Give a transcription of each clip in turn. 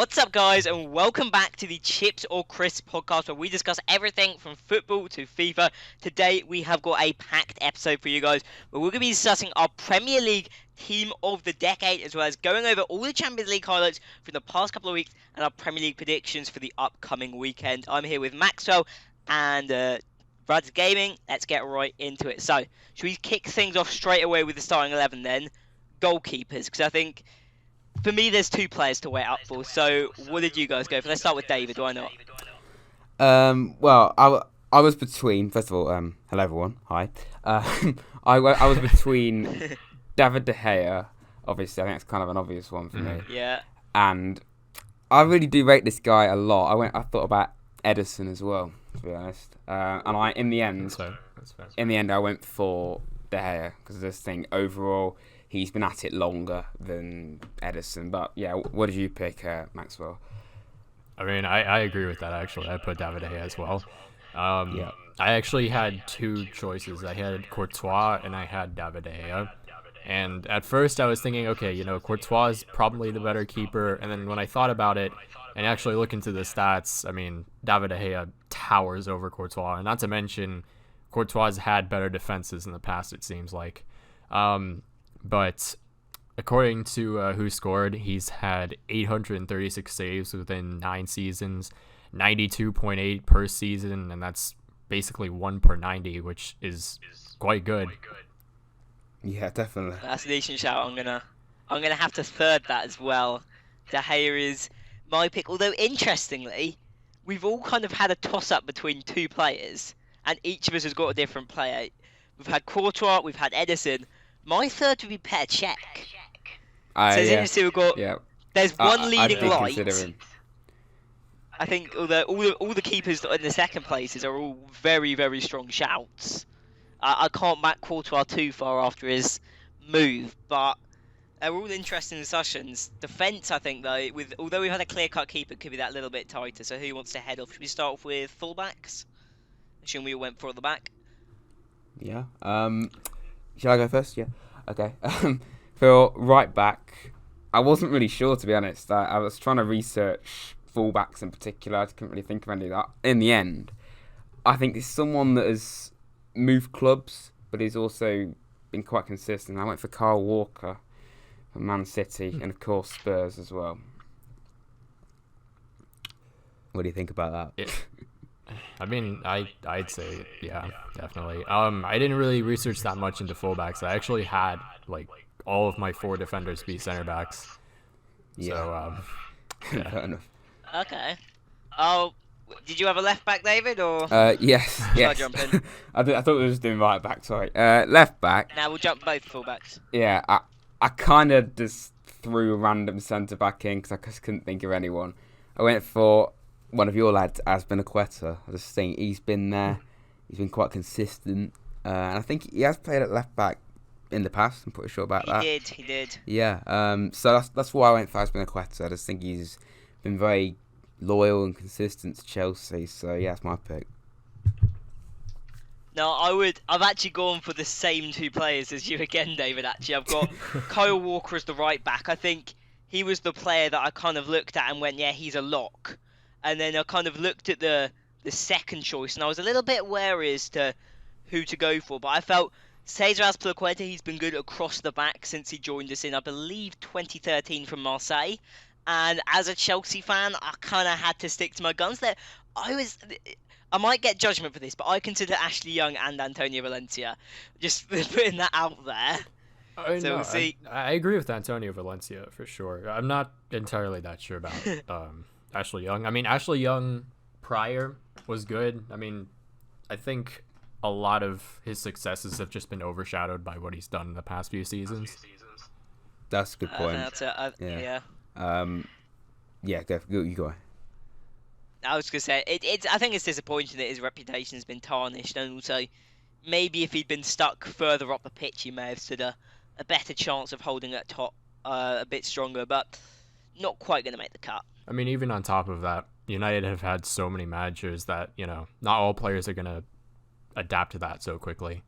What's up, guys, and welcome back to the Chips or Crisps podcast, where we discuss everything from football to FIFA. Today, we have got a packed episode for you guys, where we're going to be discussing our Premier League team of the decade, as well as going over all the Champions League highlights from the past couple of weeks and our Premier League predictions for the upcoming weekend. I'm here with Maqwell and RadsGaming. Let's get right into it. So, should we kick things off straight away with the starting 11 then? Goalkeepers, because I think for me, there's two players to wait up for. So, what did you guys go for? Let's start with David. Why not? Well, I was between. First of all, hello everyone. Hi. I was between David De Gea. Obviously, I think that's kind of an obvious one for me. Yeah. And I really do rate this guy a lot. I thought about Edison as well, to be honest. And in the end, I went for De Gea because I just think overall he's been at it longer than Edison. But yeah, what did you pick, Maxwell? I mean, I agree with that, actually. I put David De Gea as well. Yeah. I actually had two choices. I had Courtois and I had David De Gea. And at first I was thinking, okay, Courtois is probably the better keeper. And then when I thought about it and actually look into the stats, I mean, David De Gea towers over Courtois. And not to mention, Courtois has had better defenses in the past, it seems like. But according to Who Scored, he's had 836 saves within 9 seasons, 92.8 per season, and that's basically 1 per 90, which is quite good. Yeah, definitely. That's a decent shout. I'm gonna have to third that as well. De Gea is my pick. Although interestingly, we've all kind of had a toss-up between two players, and each of us has got a different player. We've had Courtois, we've had Edison. My third would be Petr Cech. So we've got. Yeah. There's one leading light. Him. I think all the keepers in the second places are all very, very strong shouts. I can't back Courtois too far after his move, but they're all interesting discussions. Defence, I think, though, although we've had a clear-cut keeper, could be that little bit tighter. So who wants to head off? Should we start off with fullbacks? Assuming we all went for the back. Yeah. Shall I go first? Yeah. Okay. For right back, I wasn't really sure, to be honest. I was trying to research fullbacks in particular. I couldn't really think of any of that. In the end, I think it's someone that has moved clubs, but he's also been quite consistent. I went for Kyle Walker from Man City, and of course Spurs as well. What do you think about that? I mean, I'd say, yeah, definitely. I didn't really research that much into fullbacks. I actually had, all of my 4 defenders be center backs. Yeah. So, yeah. Fair enough. Okay. Oh, did you have a left back, David, or? Yes. Shall I jump in? I thought we were just doing right back. Sorry. Left back. Now we'll jump both fullbacks. Yeah. I kind of just threw a random centre back in because I just couldn't think of anyone. I went for one of your lads, Azpilicueta. I just think he's been there. He's been quite consistent. And I think he has played at left back in the past. I'm pretty sure about that. He did. Yeah. So that's why I went for Azpilicueta. I just think he's been very loyal and consistent to Chelsea. So yeah, that's my pick. No, I've actually gone for the same 2 players as you again, David. Actually, I've got Kyle Walker as the right back. I think he was the player that I kind of looked at and went, yeah, he's a lock. And then I kind of looked at the second choice, and I was a little bit wary as to who to go for. But I felt Cesar Azpilicueta, he's been good across the back since he joined us in, I believe, 2013 from Marseille. And as a Chelsea fan, I kind of had to stick to my guns there. I might get judgment for this, but I consider Ashley Young and Antonio Valencia. Just putting that out there. We'll see. I agree with Antonio Valencia for sure. I'm not entirely that sure about Ashley Young. I mean, Ashley Young prior was good. I mean, I think a lot of his successes have just been overshadowed by what he's done in the past few seasons. That's a good point. Yeah. Yeah, you go. I was going to say, I think it's disappointing that his reputation has been tarnished, and also maybe if he'd been stuck further up the pitch, he may have stood a better chance of holding at top a bit stronger, but not quite going to make the cut. I mean, even on top of that, United have had so many managers that, not all players are going to adapt to that so quickly.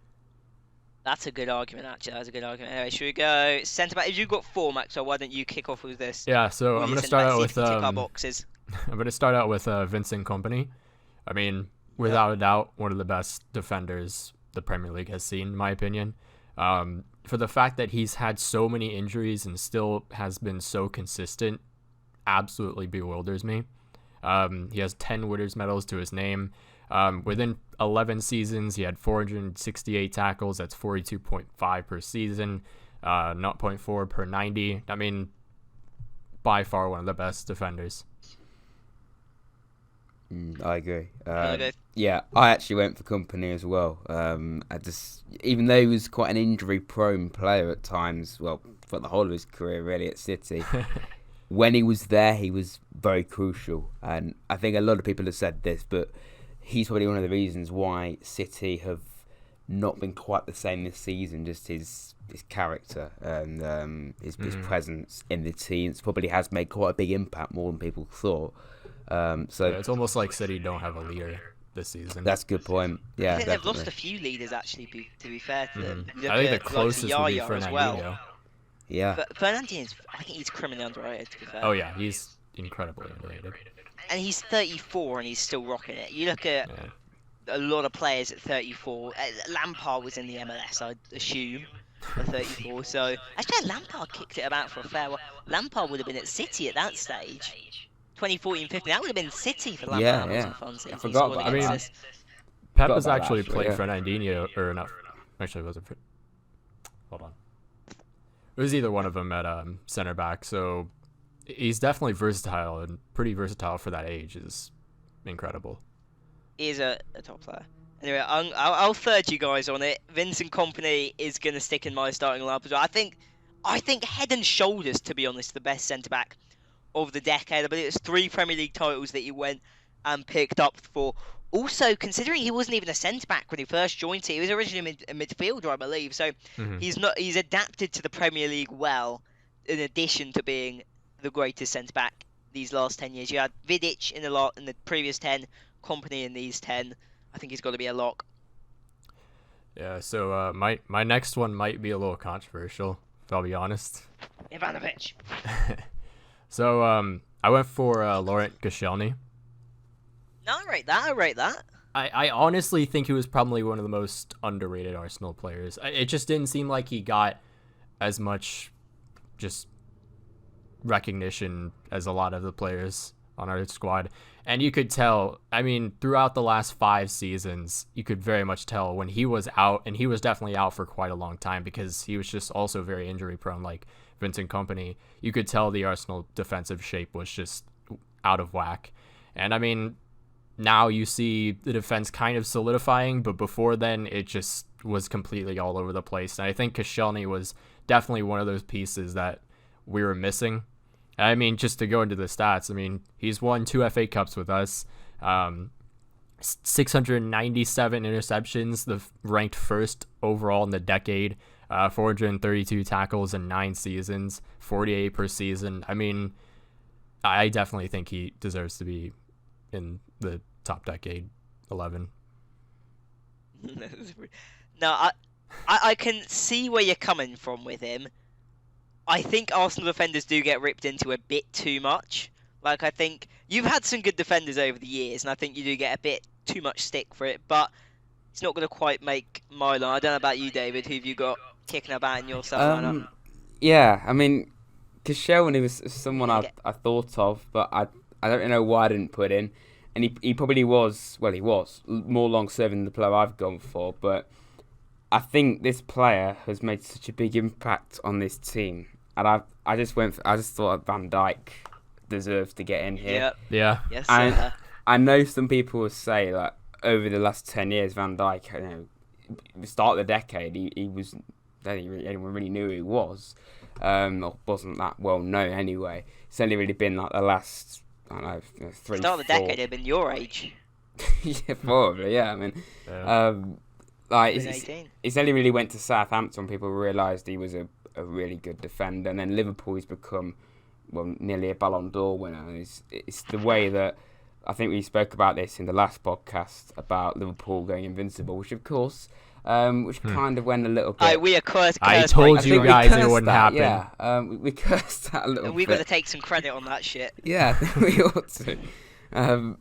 That's a good argument, actually. That's a good argument. Anyway, should we go centre back? If you've got 4, Max, so why don't you kick off with this? Yeah, so All I'm your gonna centre start backs, out see with if we tick our boxes. I'm gonna start out with Vincent Kompany. I mean, without a doubt, one of the best defenders the Premier League has seen, in my opinion. For the fact that he's had so many injuries and still has been so consistent, absolutely bewilders me. He has 10 winners' medals to his name. Within 11 seasons, he had 468 tackles. That's 42.5 per season, 0.4 per 90. I mean, by far one of the best defenders. I agree. Okay. Yeah, I actually went for Company as well. Even though he was quite an injury-prone player at times, well, for the whole of his career really at City, when he was there, he was very crucial. And I think a lot of people have said this, but he's probably one of the reasons why City have not been quite the same this season. Just his character and his presence in the team probably has made quite a big impact, more than people thought. So Yeah, it's almost like City don't have a leader this season. that's a good point. Yeah, I think they've lost definitely. a few leaders, actually, to be fair to them. You I think the look at closest would be Yaya as well. Fernandinho. Yeah. But Fernandinho's, I think he's criminally underrated, to be fair. Oh yeah, he's incredibly underrated. And he's 34 and he's still rocking it. You look at Yeah. a lot of players at 34. Lampard was in the MLS, I'd assume, at 34. So actually, Lampard kicked it about for a fair while. Lampard would have been at City at that stage. 2014-15. That would have been City for Lampard. Yeah, That yeah. wasn't fun. So I he forgot scored about against that. us. Pep Forgot was about that, actually actually, playing yeah. Fernandinho, or not? Actually, it wasn't. Hold on. It was either one of them at center back. So he's definitely versatile, and pretty versatile for that age is incredible. He is a top player. Anyway, I'll third you guys on it. Vincent Kompany is going to stick in my starting lineup as well. I think head and shoulders, to be honest, the best centre back of the decade. I believe it's 3 Premier League titles that he went and picked up for. Also, considering he wasn't even a centre back when he first joined it, he was originally a midfielder, I believe. So he's adapted to the Premier League well, in addition to being the greatest centre back these last 10 years. You had Vidic in the previous 10, Kompany in these 10. I think he's got to be a lock. Yeah. So my next one might be a little controversial, if I'll be honest. Ivanovic. So I went for Laurent Koscielny. No, I rate that. I honestly think he was probably one of the most underrated Arsenal players. It just didn't seem like he got as much just recognition as a lot of the players on our squad. And you could tell, I mean, throughout the last 5 seasons, you could very much tell when he was out, and he was definitely out for quite a long time because he was just also very injury prone, like Vincent Kompany. You could tell the Arsenal defensive shape was just out of whack. And I mean, now you see the defense kind of solidifying, but before then it just was completely all over the place. And I think Koscielny was definitely one of those pieces that we were missing. I mean, just to go into the stats, I mean, he's won 2 FA Cups with us, 697 interceptions, ranked first overall in the decade, 432 tackles in 9 seasons, 48 per season. I mean, I definitely think he deserves to be in the top decade 11. No, I can see where you're coming from with him. I think Arsenal defenders do get ripped into a bit too much. Like, I think you've had some good defenders over the years, and I think you do get a bit too much stick for it, but it's not going to quite make my line. I don't know about you, David. Who have you got kicking about in your starting lineup? Yeah, I mean, Koscielny was someone I thought of, but I don't know why I didn't put in. And he probably was, well, he was more long-serving than the player I've gone for, but I think this player has made such a big impact on this team, and I just thought Van Dijk deserves to get in here. Yep. Yeah. Yes, And sir. I know some people will say like over the last 10 years, Van Dijk, the start of the decade, he was, I don't think anyone really knew who he was, or wasn't that well known anyway. It's only really been like the last, I don't know, 3, Start of the 4. decade had been your age. Yeah, probably. Yeah, I mean, Yeah. like Been 18. it's only really went to Southampton. People realised he was a really good defender, and then Liverpool he's become, well, nearly a Ballon d'Or winner. And it's the way that I think we spoke about this in the last podcast about Liverpool going invincible, which of course which kind of went a little bit. Alright, we are cursed. I told I you think we guys it cursed wouldn't that, happen. Yeah, we cursed that a little We've bit. got to take some credit on that shit. Yeah, I think we ought to.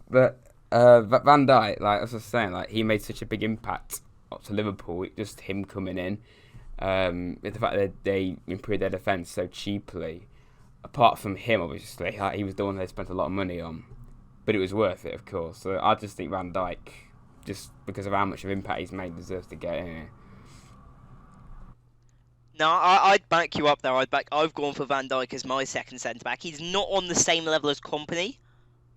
But Van Dijk, like as I was saying, like he made such a big impact up to Liverpool. Just him coming in, with the fact that they improved their defence so cheaply. Apart from him, obviously, he was the one they spent a lot of money on, but it was worth it, of course. So I just think Van Dijk, just because of how much of impact he's made, deserves to get in here. No, I'd back you up there. I've gone for Van Dijk as my second centre back. He's not on the same level as Kompany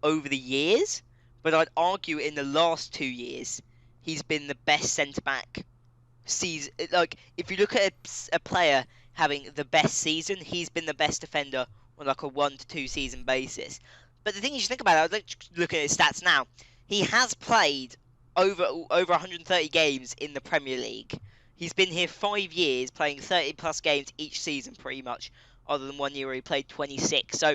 over the years, but I'd argue in the last 2 years he's been the best centre back. Like if you look at a player having the best season, he's been the best defender on like a 1 to 2 season basis. But the thing is, you think about it, I was looking at his stats now. He has played over 130 games in the Premier League. He's been here 5 years, playing 30 plus games each season, pretty much, other than 1 year where he played 26. So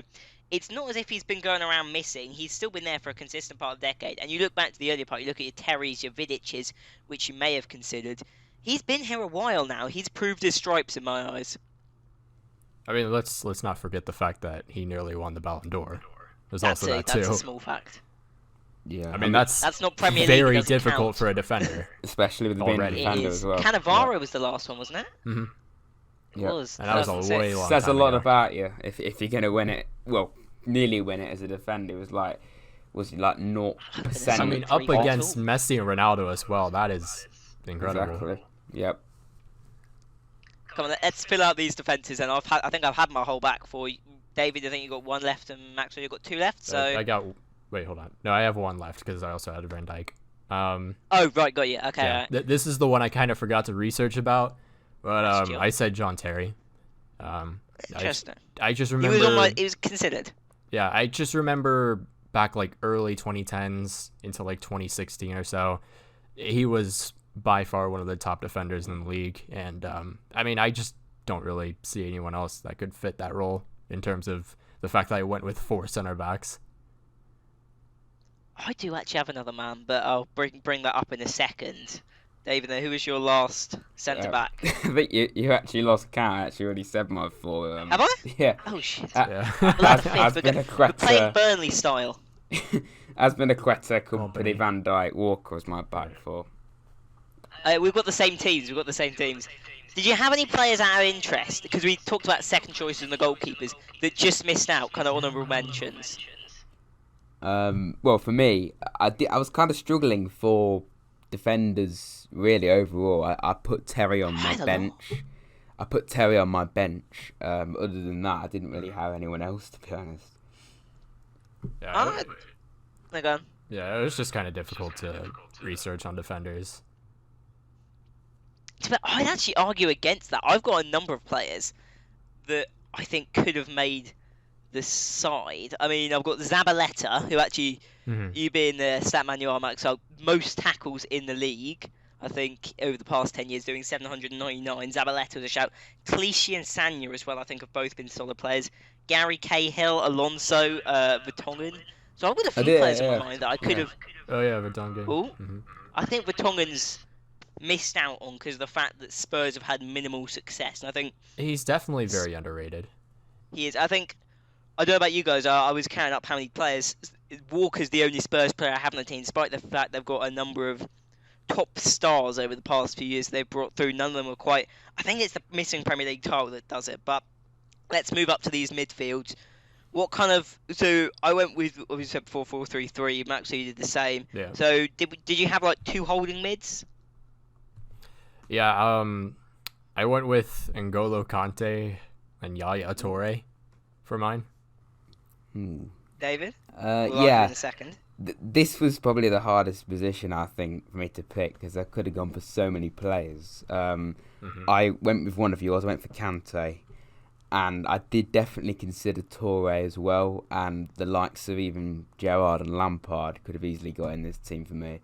it's not as if he's been going around missing. He's still been there for a consistent part of the decade. And you look back to the earlier part, you look at your Terrys, your Vidic's, which you may have considered. He's been here a while now. He's proved his stripes in my eyes. I mean, let's not forget the fact that he nearly won the Ballon d'Or. There's That's also that too. That's a small fact. Yeah, I mean, that's not Premier League. very It doesn't difficult count. for a defender. especially with being a Already. defender It is. as well. Cannavaro was the last one, wasn't it? hmm It Yeah. was. And that was a 2006. way long Says a time lot ago. about you if you're gonna win it. Well, nearly win it as a defender. It was he like 0%? I mean, Three up goals. against Messi and Ronaldo as well. That is incredible. Exactly. Yep. Come on, let's fill out these defences. And I think I've had my whole back for you. David, I think you got 1 left, and Maxwell, you got 2 left. So I got. Wait, hold on. No, I have 1 left because I also had Van Dijk. oh right, got you. Okay, Yeah, right. this is the one I kind of forgot to research about, but That's chill. I said John Terry. Interesting. I just He remember. was on my. He was considered. Yeah, I just remember back like early 2010s into like 2016 or so, he was by far one of the top defenders in the league, and I mean, I just don't really see anyone else that could fit that role in terms of the fact that I went with 4 center backs. I do actually have another man, but I'll bring that up in a second. David, who was your last centre back? I think you actually lost count. I actually already said my 4. Have I? Yeah. Oh shit. Yeah. Well, that's the thing. Has been We're playing Burnley style. Aspilicueta, Company, Company. Van Dijk, Walker was my back 4. We've got the same teams. Did you have any players out of interest? Because we talked about second choices and the goalkeepers that just missed out, kind of honourable mentions. Well, for me, I was kind of struggling for defenders really overall. I put Terry on my Quite a bench. Other than that, I didn't really have anyone else, to be honest. Yeah, Hang on. yeah, it was just kind of difficult to research on defenders. But I'd actually argue against that. I've got a number of players that I think could have made the side. I mean, I've got Zabaleta, who actually, you being the stat man you are, Max, so most tackles in the league, I think, over the past 10 years, doing 799. Zabaleta was a shout. Clichy and Sanya as well, I think, have both been solid players. Gary Cahill, Alonso, Vertonghen. So I've got a few players in my mind that I could have... Oh yeah, Vertonghen. Ooh. I think Vertonghen's missed out on because of the fact that Spurs have had minimal success. And I think He's definitely very underrated. he is. I think, I don't know about you guys, I was counting up how many players. Walker's the only Spurs player I have on the team, despite the fact they've got a number of top stars over the past few years they've brought through. None of them are quite... I think it's the missing Premier League title that does it. But let's move up to these midfields. What kind of... So I went with, what we said before, 4-3-3. Max, you did the same. Yeah. So did you have like 2 holding mids? Yeah, I went with N'Golo Kante and Yaya Toure for mine. David? We'll argue Yeah. in a second. This was probably the hardest position, I think, for me to pick, because I could have gone for so many players. I went with one of yours. I went for Kante. And I did definitely consider Toure as well. And the likes of even Gerrard and Lampard could have easily got in this team for me.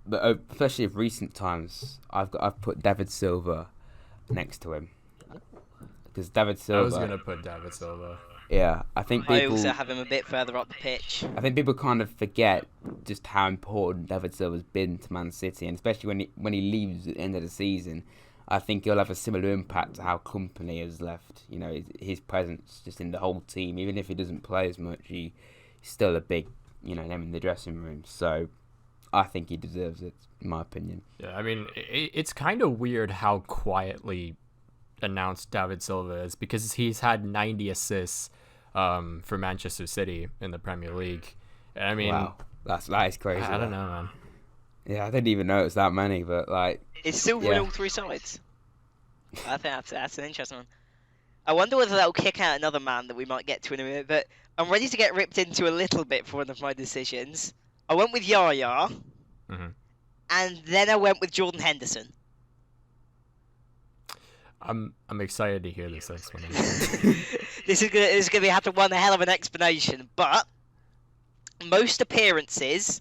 But especially of recent times, I've put David Silva next to him. Because David Silva... I was going to put David Silva. Yeah, I think I people. also have him a bit further up the pitch. I think people kind of forget just how important David Silva's been to Man City, and especially when he leaves at the end of the season, I think he'll have a similar impact to how Company has left. You know, his presence just in the whole team, even if he doesn't play as much, he's still a big, name in the dressing room. So I think he deserves it, in my opinion. Yeah, I mean, it's kind of weird how quietly announced David Silva is, because he's had 90 assists for Manchester City in the Premier League. And I mean, wow, that is crazy. I don't know, man. Yeah, I didn't even know it was that many, but like, It's still yeah. real 3 sides. I think that's an interesting one. I wonder whether that'll kick out another man that we might get to in a minute, but I'm ready to get ripped into a little bit for one of my decisions. I went with Yaya, and then I went with Jordan Henderson. I'm excited to hear this explanation. This is gonna have to one hell of an explanation, but most appearances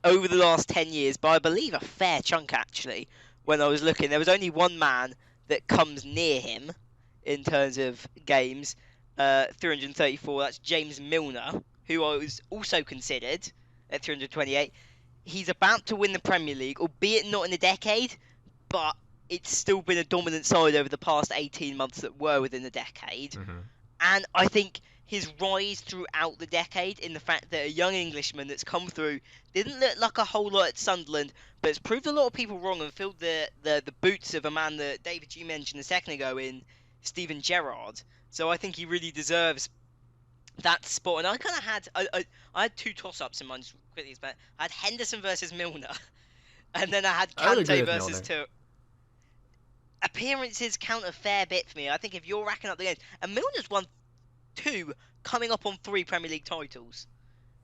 over the last 10 years, by I believe a fair chunk actually, when I was looking, there was only one man that comes near him in terms of games, 334, that's James Milner, who I was also considered at 328. He's about to win the Premier League, albeit not in a decade, but it's still been a dominant side over the past 18 months that were within the decade. And I think his rise throughout the decade, in the fact that a young Englishman that's come through didn't look like a whole lot at Sunderland, but it's proved a lot of people wrong and filled the boots of a man that David, you mentioned a second ago in Steven Gerrard. So I think he really deserves that spot. And I kind of had I had 2 toss-ups in mind, just quickly, but I had Henderson versus Milner, and then I had Kante versus Toure. Appearances count a fair bit for me. I think if you're racking up the games, and Milner's won 2, coming up on 3 Premier League titles,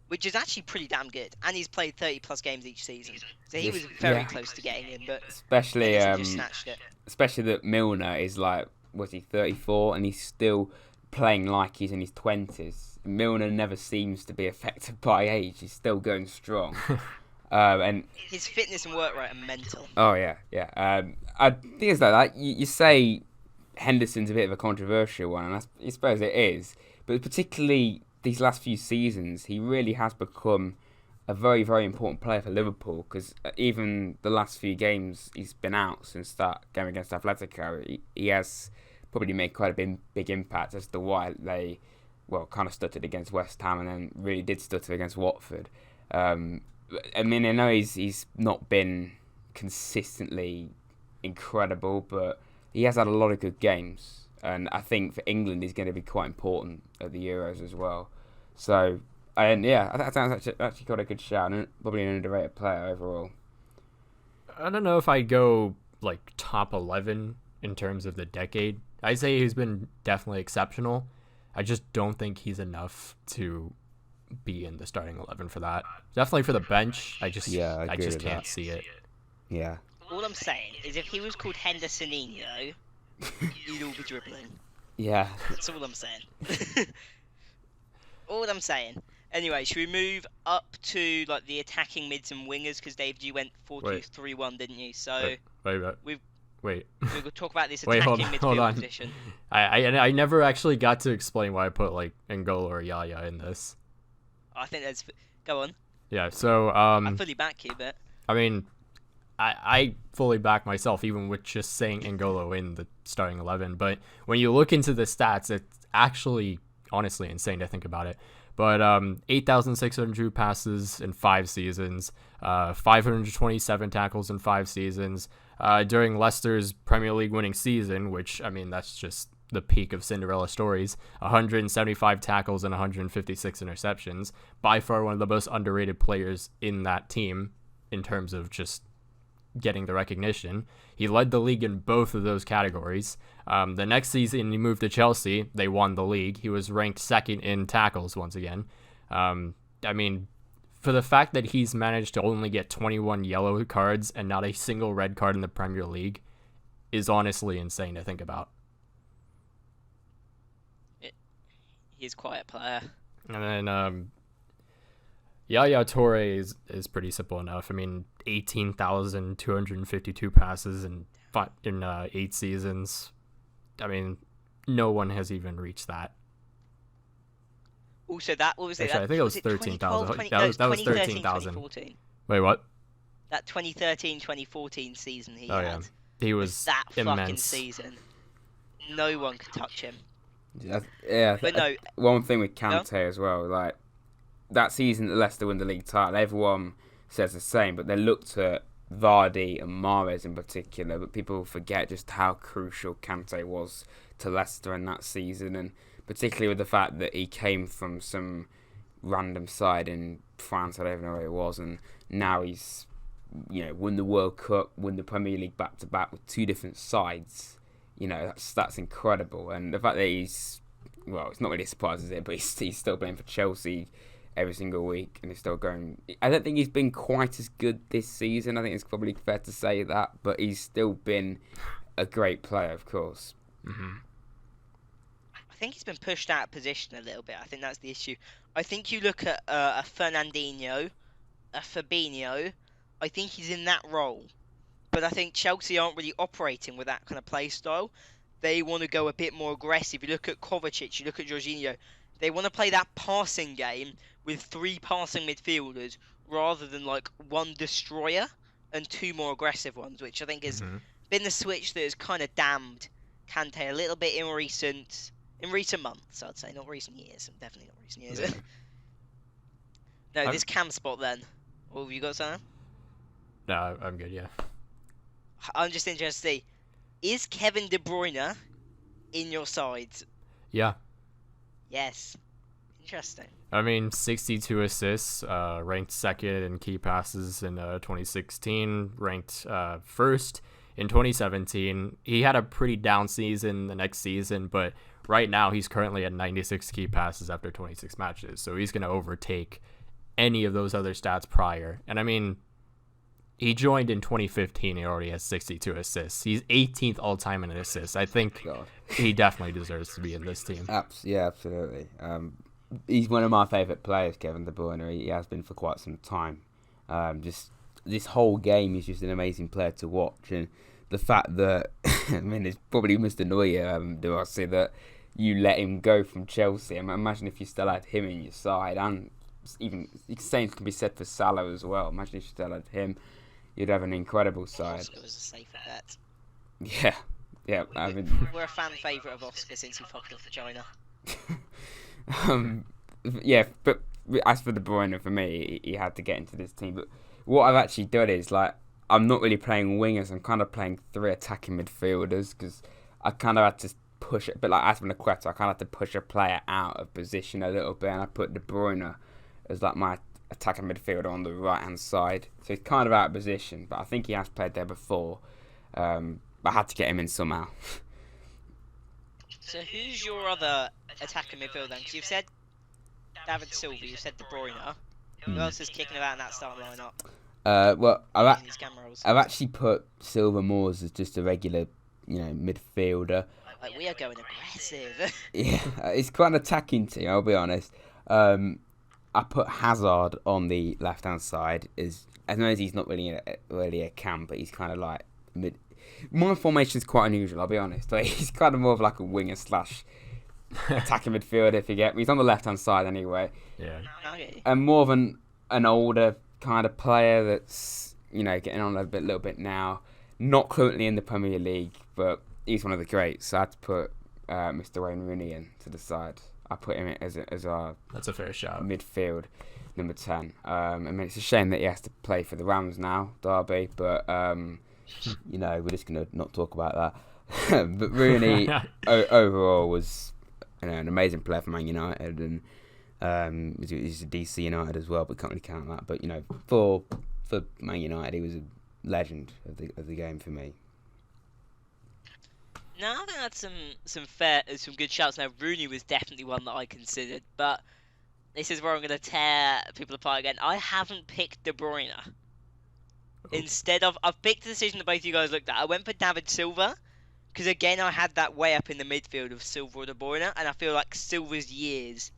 which is actually pretty damn good. And he's played 30 plus games each season, so he was very close to getting in. But especially just snatched it. Especially that Milner is like, was he 34, and he's still playing like he's in his 20s. Milner never seems to be affected by age. He's still going strong. And his fitness and work rate are mental. Oh yeah. I think it's like that. You say Henderson's a bit of a controversial one, and I suppose it is. But particularly these last few seasons, he really has become a very, very important player for Liverpool. Because even the last few games he's been out since that game against Atletico, he has probably made quite a big impact as to why they, kind of stuttered against West Ham and then really did stutter against Watford. I mean, I know he's not been consistently incredible, but he has had a lot of good games, and I think for England he's going to be quite important at the Euros as well. So, and yeah, I think that's actually got a good shout, and probably an underrated player overall. I don't know if I'd go like top 11 in terms of the decade. I'd say he's been definitely exceptional. I just don't think he's enough to be in the starting 11 for that. Definitely for the bench. I just can't see it. Yeah. All I'm saying is if he was called Hendersonino, you'd all be dribbling. Yeah. That's all I'm saying. All I'm saying. Anyway, should we move up to like the attacking mids and wingers? Because David, you went 4-2-3-1, didn't you? So wait. We'll talk about this Wait, attacking hold on. midfield position. I never actually got to explain why I put like N'Golo or Yaya in this. I think that's... Go on. Yeah, so... I fully back you, but... I mean, I fully back myself, even with just saying N'Golo in the starting 11. But when you look into the stats, it's actually, honestly, insane to think about it. But 8,600 passes in 5 seasons, 527 tackles in 5 seasons. During Leicester's Premier League winning season, which, I mean, that's just the peak of Cinderella stories, 175 tackles and 156 interceptions. By far one of the most underrated players in that team in terms of just getting the recognition. He led the league in both of those categories. The next season he moved to Chelsea. They won the league. He was ranked second in tackles once again. I mean, for the fact that he's managed to only get 21 yellow cards and not a single red card in the Premier League is honestly insane to think about. He's quite a player. And then Yaya Toure is pretty simple enough. I mean, 18,252 passes in 8 seasons. I mean, no one has even reached that. Also, what was it? Actually, I think it was 13,000. That was 13,000. 2014. Wait, what? That 2013-2014 season he Oh, had. yeah. He was that fucking immense. season. No one could touch him. But no, one thing with Kante as well, like that season that Leicester won the league title, everyone says the same, but they looked at Vardy and Mahrez in particular, but people forget just how crucial Kante was to Leicester in that season, and particularly with the fact that he came from some random side in France, I don't even know where it was, and now he's won the World Cup, won the Premier League back to back with two different sides. That's incredible, and the fact that it's not really a surprise, is it? But he's still playing for Chelsea every single week, and he's still going. I don't think he's been quite as good this season. I think it's probably fair to say that, but he's still been a great player, of course. Mm-hmm. I think he's been pushed out of position a little bit. I think that's the issue. I think you look at a Fernandinho, a Fabinho. I think he's in that role. But I think Chelsea aren't really operating with that kind of play style. They want to go a bit more aggressive. You look at Kovacic, you look at Jorginho. They want to play that passing game with 3 passing midfielders rather than like one destroyer and 2 more aggressive ones, which I think has been the switch that has kind of damned Kante a little bit in recent months, I'd say. Not recent years. Definitely not recent years. No, this cam spot then. What have you got, Sam? No, I'm good, yeah. I'm just interested to see, is Kevin De Bruyne in your sides? Yeah. Yes. Interesting. I mean, 62 assists, ranked second in key passes in 2016, ranked first in 2017. He had a pretty down season the next season, but right now he's currently at 96 key passes after 26 matches, so he's going to overtake any of those other stats prior. And I mean, he joined in 2015. He already has 62 assists. He's 18th all-time in assists. I think he definitely deserves to be in this team. Yeah, absolutely. He's one of my favourite players, Kevin De Bruyne. He has been for quite some time. Just this whole game, he's just an amazing player to watch. And the fact that, I mean, it probably must annoy you, do I say that you let him go from Chelsea. I mean, imagine if you still had him in your side, and even the same can be said for Salah as well. Imagine if you still had him. You'd have an incredible side. Oscar was a safer bet. Yeah. I mean, we're a fan favourite of Oscar since he fucked off China. Yeah, but as for De Bruyne, for me, he had to get into this team. But what I've actually done is, like, I'm not really playing wingers. I'm kind of playing 3 attacking midfielders because I kind of had to push it. But like Azpilicueta, I kind of had to push a player out of position a little bit, and I put De Bruyne as like my attacking midfielder on the right hand side, so he's kind of out of position, but I think he has played there before. But I had to get him in somehow. So who's your other attacking midfielder then? Because you've said David Silva, you've said De Bruyne. Who else is kicking about in that starting lineup? Well, I've actually put Silva more as just a regular, midfielder. Like, we are going aggressive. Yeah, it's quite an attacking team, I'll be honest. I put Hazard on the left-hand side. I know he's not really a cam, but he's kind of like mid. My formation's quite unusual, I'll be honest. Like, he's kind of more of like a winger / attacking midfielder, if you get me. He's on the left-hand side anyway. Yeah. Okay. And more of an older kind of player that's, getting on a little bit now. Not currently in the Premier League, but he's one of the greats. So I had to put Mr. Wayne Rooney in to the side. I put him as our That's a fair shot. midfield number 10. I mean, it's a shame that he has to play for the Rams now, Derby, but we're just gonna not talk about that. But Rooney overall was an amazing player for Man United, and he's a DC United as well, but can't really count that. But for Man United, he was a legend of the game for me. No, I think that's some good shouts. Now, Rooney was definitely one that I considered, but this is where I'm going to tear people apart again. I haven't picked De Bruyne. Instead of, I've picked the decision that both of you guys looked at. I went for David Silva, because again, I had that way up in the midfield of Silva or De Bruyne, and I feel like Silva's years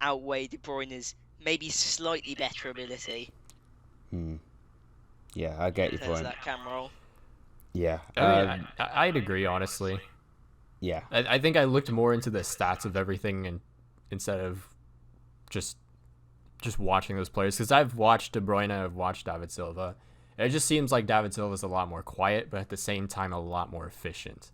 outweigh De Bruyne's maybe slightly better ability. Yeah, I get your point. That cam roll. Yeah. I'd agree, honestly. Yeah. I think I looked more into the stats of everything instead of just watching those players, because I've watched De Bruyne, I've watched David Silva. It just seems like David Silva's a lot more quiet, but at the same time a lot more efficient.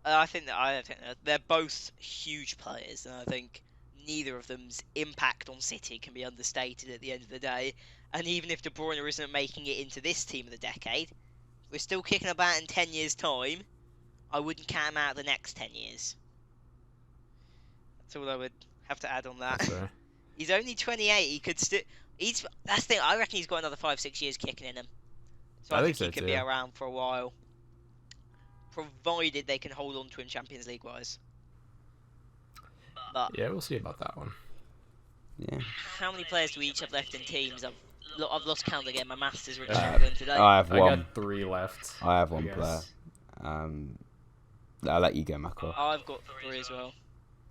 I think that they're both huge players, and I think neither of them's impact on City can be understated at the end of the day. And even if De Bruyne isn't making it into this team of the decade, we're still kicking about in 10 years' time. I wouldn't count him out the next 10 years. That's all I would have to add on that. He's only 28. He could still. That's the thing. I reckon he's got another 5-6 years kicking in him. So I think he could be around for a while, provided they can hold on to him Champions League wise. But yeah, we'll see about that one. Yeah. How many players do we each have left in teams? I've lost count again. My maths is really struggling today. I got 3 left. I have one player. I'll let you go, Maqwell. I've got 3 as well.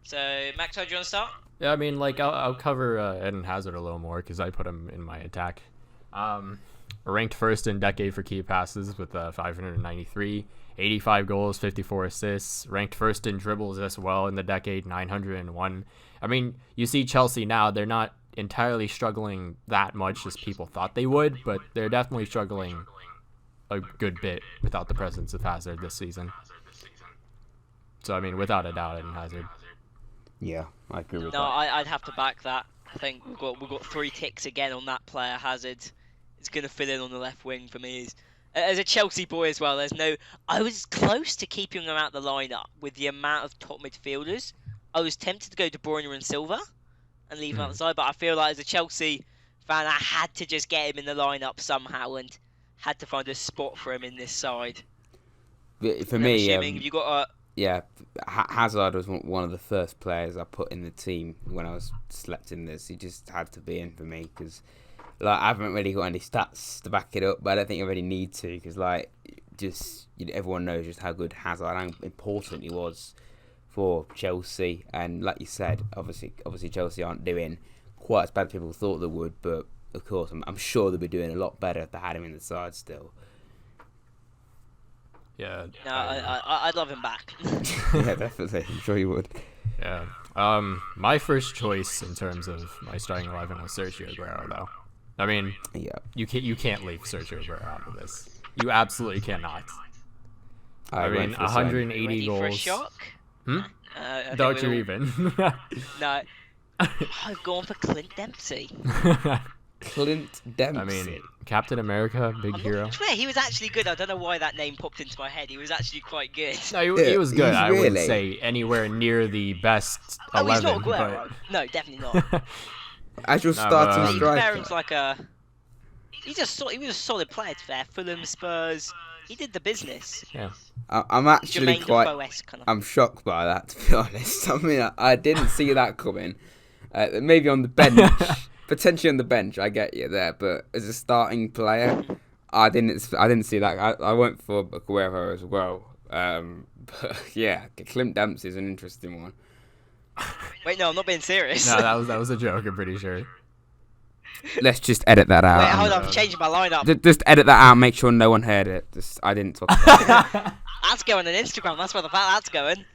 So, Max, do you want to start? Yeah, I mean, like, I'll cover Eden Hazard a little more because I put him in my attack. Ranked first in decade for key passes with 593, 85 goals, 54 assists. Ranked first in dribbles as well in the decade, 901. I mean, you see Chelsea now, they're not entirely struggling that much as people thought they would, but they're definitely struggling a good bit without the presence of Hazard this season. So, I mean, without a doubt, Eden Hazard. Yeah, I agree with that. No, I'd have to back that. I think we've got 3 ticks again on that player. Hazard is going to fill in on the left wing for me. As a Chelsea boy as well, I was close to keeping him out the lineup with the amount of top midfielders. I was tempted to go De Bruyne and Silva and leave him outside, but I feel like as a Chelsea fan, I had to just get him in the lineup somehow and had to find a spot for him in this side. For me, you got yeah, Hazard was one of the first players I put in the team when I was selecting this. He just had to be in for me because, like, I haven't really got any stats to back it up, but I don't think I really need to because, like, everyone knows just how good Hazard and important he was for Chelsea. And like you said, obviously Chelsea aren't doing quite as bad as people thought they would, but of course, I'm sure they'll be doing a lot better if they had him in the side still. Yeah. No, I'd love him back. Yeah, definitely. I'm sure you would. Yeah. My first choice in terms of my starting 11 was Sergio Aguero, though. I mean, yeah, you can't leave Sergio Aguero out of this. You absolutely cannot. I mean, 180 Ready goals. For a shock? Don't you even? No. I've gone for Clint Dempsey. Clint Dempsey. I mean, Captain America, big hero. I swear, he was actually good. I don't know why that name popped into my head. He was actually quite good. No, he was good. I wouldn't say anywhere near the best 11. Oh, he's not Aguero. But... No, definitely not. As your starting striker. He was like he was a solid player, to be fair. Fulham, Spurs. He did the business. Yeah. I'm actually Jermaine kind of. I'm shocked by that, to be honest. I mean, I didn't see that coming. Maybe on the bench. Potentially on the bench, I get you there, but as a starting player, I didn't see that. I went for Aguero as well. But yeah, Clint Dempsey is an interesting one. Wait, no, I'm not being serious. No, that was a joke. I'm pretty sure. Let's just edit that out. Wait, hold on, I'm changing my lineup. Just edit that out. Make sure no one heard it. I didn't talk about it. That's going on Instagram. That's where the fact that's going.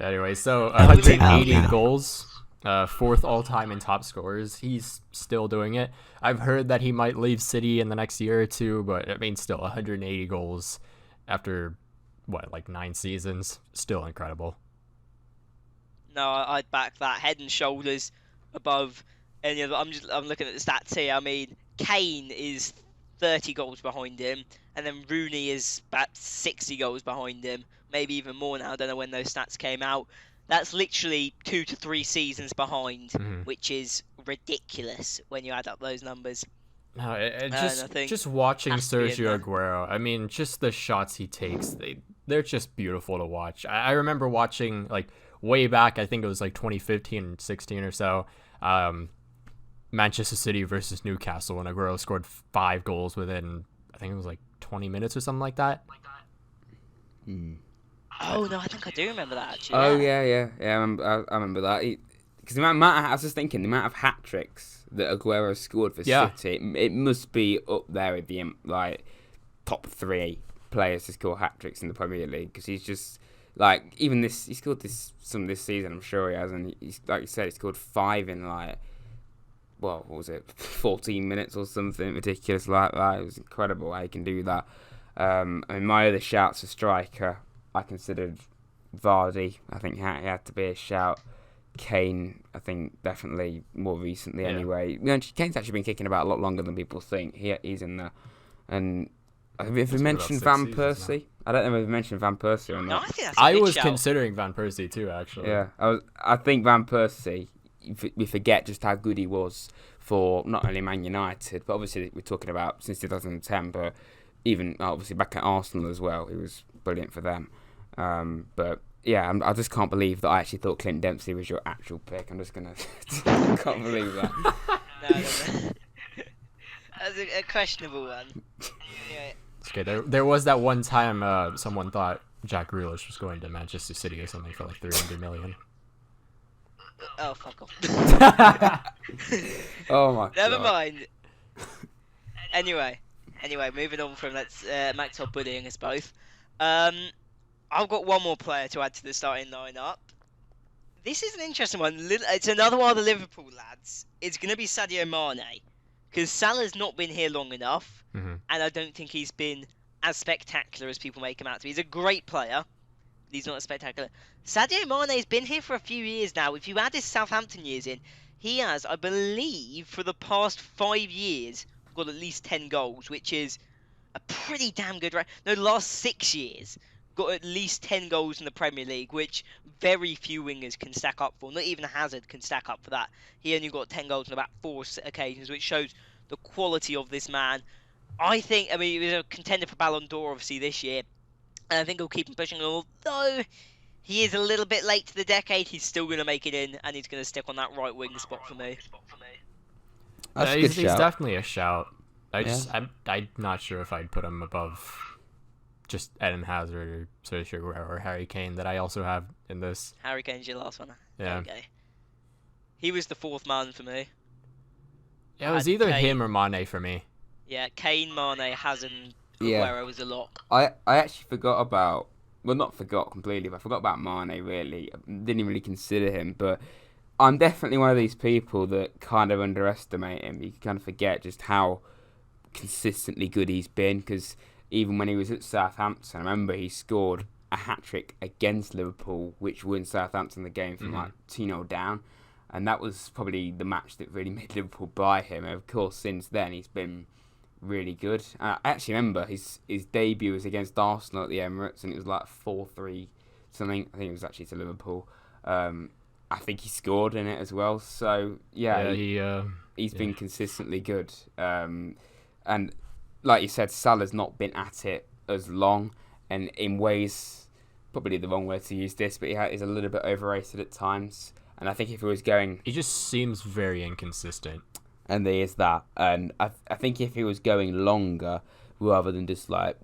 Anyway, so 180 goals. 4th all-time in top scorers. He's still doing it. I've heard that he might leave City in the next year or 2, but I mean, still 180 goals after 9 seasons. Still incredible. No, I'd back that. Head and shoulders above any other. I'm looking at the stats here. I mean, Kane is 30 goals behind him, and then Rooney is about 60 goals behind him, maybe even more now. I don't know when those stats came out. That's literally 2 to 3 seasons behind, which is ridiculous when you add up those numbers. No, just watching Sergio Aguero, I mean, just the shots he takes, they're just beautiful to watch. I remember watching, like, way back, I think it was like 2015, 16 or so, Manchester City versus Newcastle, and Aguero scored 5 goals within, I think it was like 20 minutes or something like that. Oh no, I think I do remember that actually. Oh yeah. I remember that. Because I was just thinking the amount of hat tricks that Aguero scored for City, it must be up there with the top 3 players to score hat tricks in the Premier League. Because he's just Like even this, he scored some this season. I'm sure he has, and he's like you said, he scored 5 in like, well, what was it, 14 minutes or something ridiculous like that. It was incredible how he can do that. I mean, my other shouts for striker, I considered Vardy. I think he had to be a shout. Kane, I think definitely more recently anyway. You know, Kane's actually been kicking about a lot longer than people think. He's in there. And have we mentioned Van Persie? I don't know if we mentioned Van Persie or No, not. I think that's a good was shout. considering Van Persie too, actually. Yeah, I think Van Persie, we forget just how good he was for not only Man United, but obviously we're talking about since 2010, but even obviously back at Arsenal as well. He was brilliant for them. But yeah, I just can't believe that I actually thought Clint Dempsey was your actual pick. I'm just going to... I can't believe that. No. That's a questionable one. Anyway. It's okay. There was that one time someone thought Jack Grealish was going to Manchester City or something for like 300 million. Oh, fuck off. Oh my god. Never mind. Anyway, moving on from that Maxwell bullying us both. I've got one more player to add to the starting lineup. This is an interesting one. It's another one of the Liverpool lads. It's going to be Sadio Mane. Because Salah's not been here long enough, and I don't think he's been as spectacular as people make him out to be. He's a great player, but he's not as spectacular. Sadio Mane's been here for a few years now. If you add his Southampton years in, he has, I believe, for the past 5 years, got at least 10 goals, which is a pretty damn good record. No, the last 6 years, got at least 10 goals in the Premier League, which very few wingers can stack up for. Not even Hazard can stack up for that. He only got 10 goals on about 4 occasions, which shows the quality of this man. I think, he was a contender for Ballon d'Or, obviously, this year. And I think he'll keep him pushing. Although he is a little bit late to the decade, he's still going to make it in, and he's going to stick on that right wing spot for me. That's a good He's shout. definitely a shout. I'm not sure if I'd put him above just Eden Hazard or Sergio Aguero or Harry Kane that I also have in this. Harry Kane's your last one. Yeah. Okay. He was the 4th man for me. Yeah, it was either him or Mane for me. Yeah, Kane, Mane, Hazard, and Yeah. Aguero was a lock. I actually forgot about... Well, not forgot completely, but I forgot about Mane, really. I didn't even really consider him, but I'm definitely one of these people that kind of underestimate him. You kind of forget just how consistently good he's been, because even when he was at Southampton, I remember he scored a hat-trick against Liverpool, which won Southampton the game from like 2-0 down. And that was probably the match that really made Liverpool buy him. And of course, since then, he's been really good. I actually remember his debut was against Arsenal at the Emirates, and it was like 4-3 something. I think it was actually to Liverpool. I think he scored in it as well. So, he's been consistently good. And like you said, Salah's not been at it as long. And in ways, probably the wrong word to use this, but he's a little bit overrated at times. And I think if he was going... He just seems very inconsistent. And there is that. And I think if he was going longer, rather than just like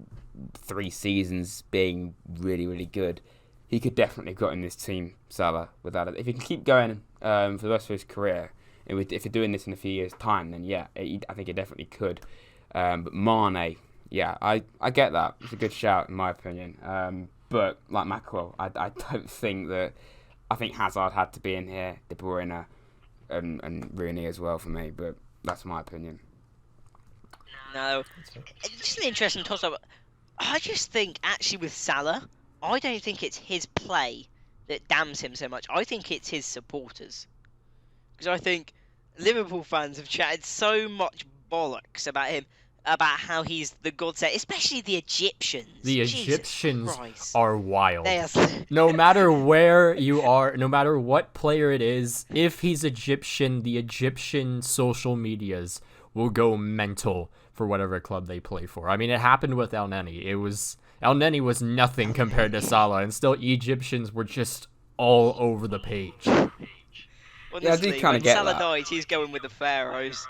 3 seasons being really, really good, he could definitely have got in this team, Salah, without it. If he can keep going for the rest of his career, if you're doing this in a few years' time, then yeah, I think he definitely could. But Mane, yeah, I get that. It's a good shout, in my opinion. But like Maqwell, I don't think that... I think Hazard had to be in here, De Bruyne, and Rooney as well for me, but that's my opinion. No, it's just an interesting toss-up. I just think, actually, with Salah, I don't think it's his play that damns him so much. I think it's his supporters. Because I think Liverpool fans have chatted so much bollocks about him, about how he's the god set, especially the Egyptians. The Jesus Egyptians Christ. are wild. They are... No matter where you are, no matter what player it is, if he's Egyptian, the Egyptian social medias will go mental for whatever club they play for. I mean, it happened with El Neni. El Neni was nothing compared to Salah, and still Egyptians were just all over the page. Honestly, Yeah, I do kinda when get Salah that. died, he's going with the Pharaohs.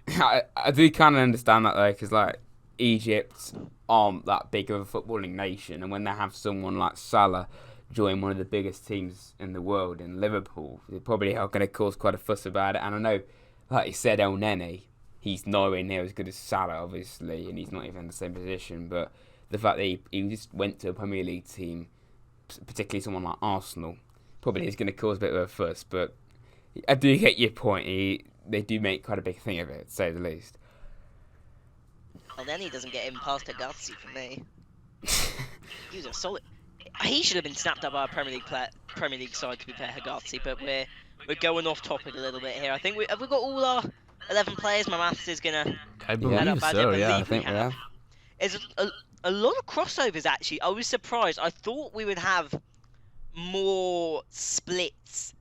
I do kind of understand that, though, because like, Egypt aren't that big of a footballing nation, and when they have someone like Salah join one of the biggest teams in the world in Liverpool, they probably are going to cause quite a fuss about it. And I know, like you said, El Neni, he's nowhere near as good as Salah, obviously, and he's not even in the same position, but the fact that he just went to a Premier League team particularly someone like Arsenal, probably is going to cause a bit of a fuss. But I do get your point. They do make quite a big thing of it, to say the least. Well, then he doesn't get in past Hegazi for me. He was a solid. He should have been snapped up by a Premier League side, to be fair, Hegazi. But we're going off topic a little bit here. I think have we got all our 11 players? My maths is gonna. I believe so. Yeah, I think we have. There's a lot of crossovers actually. I was surprised. I thought we would have more splits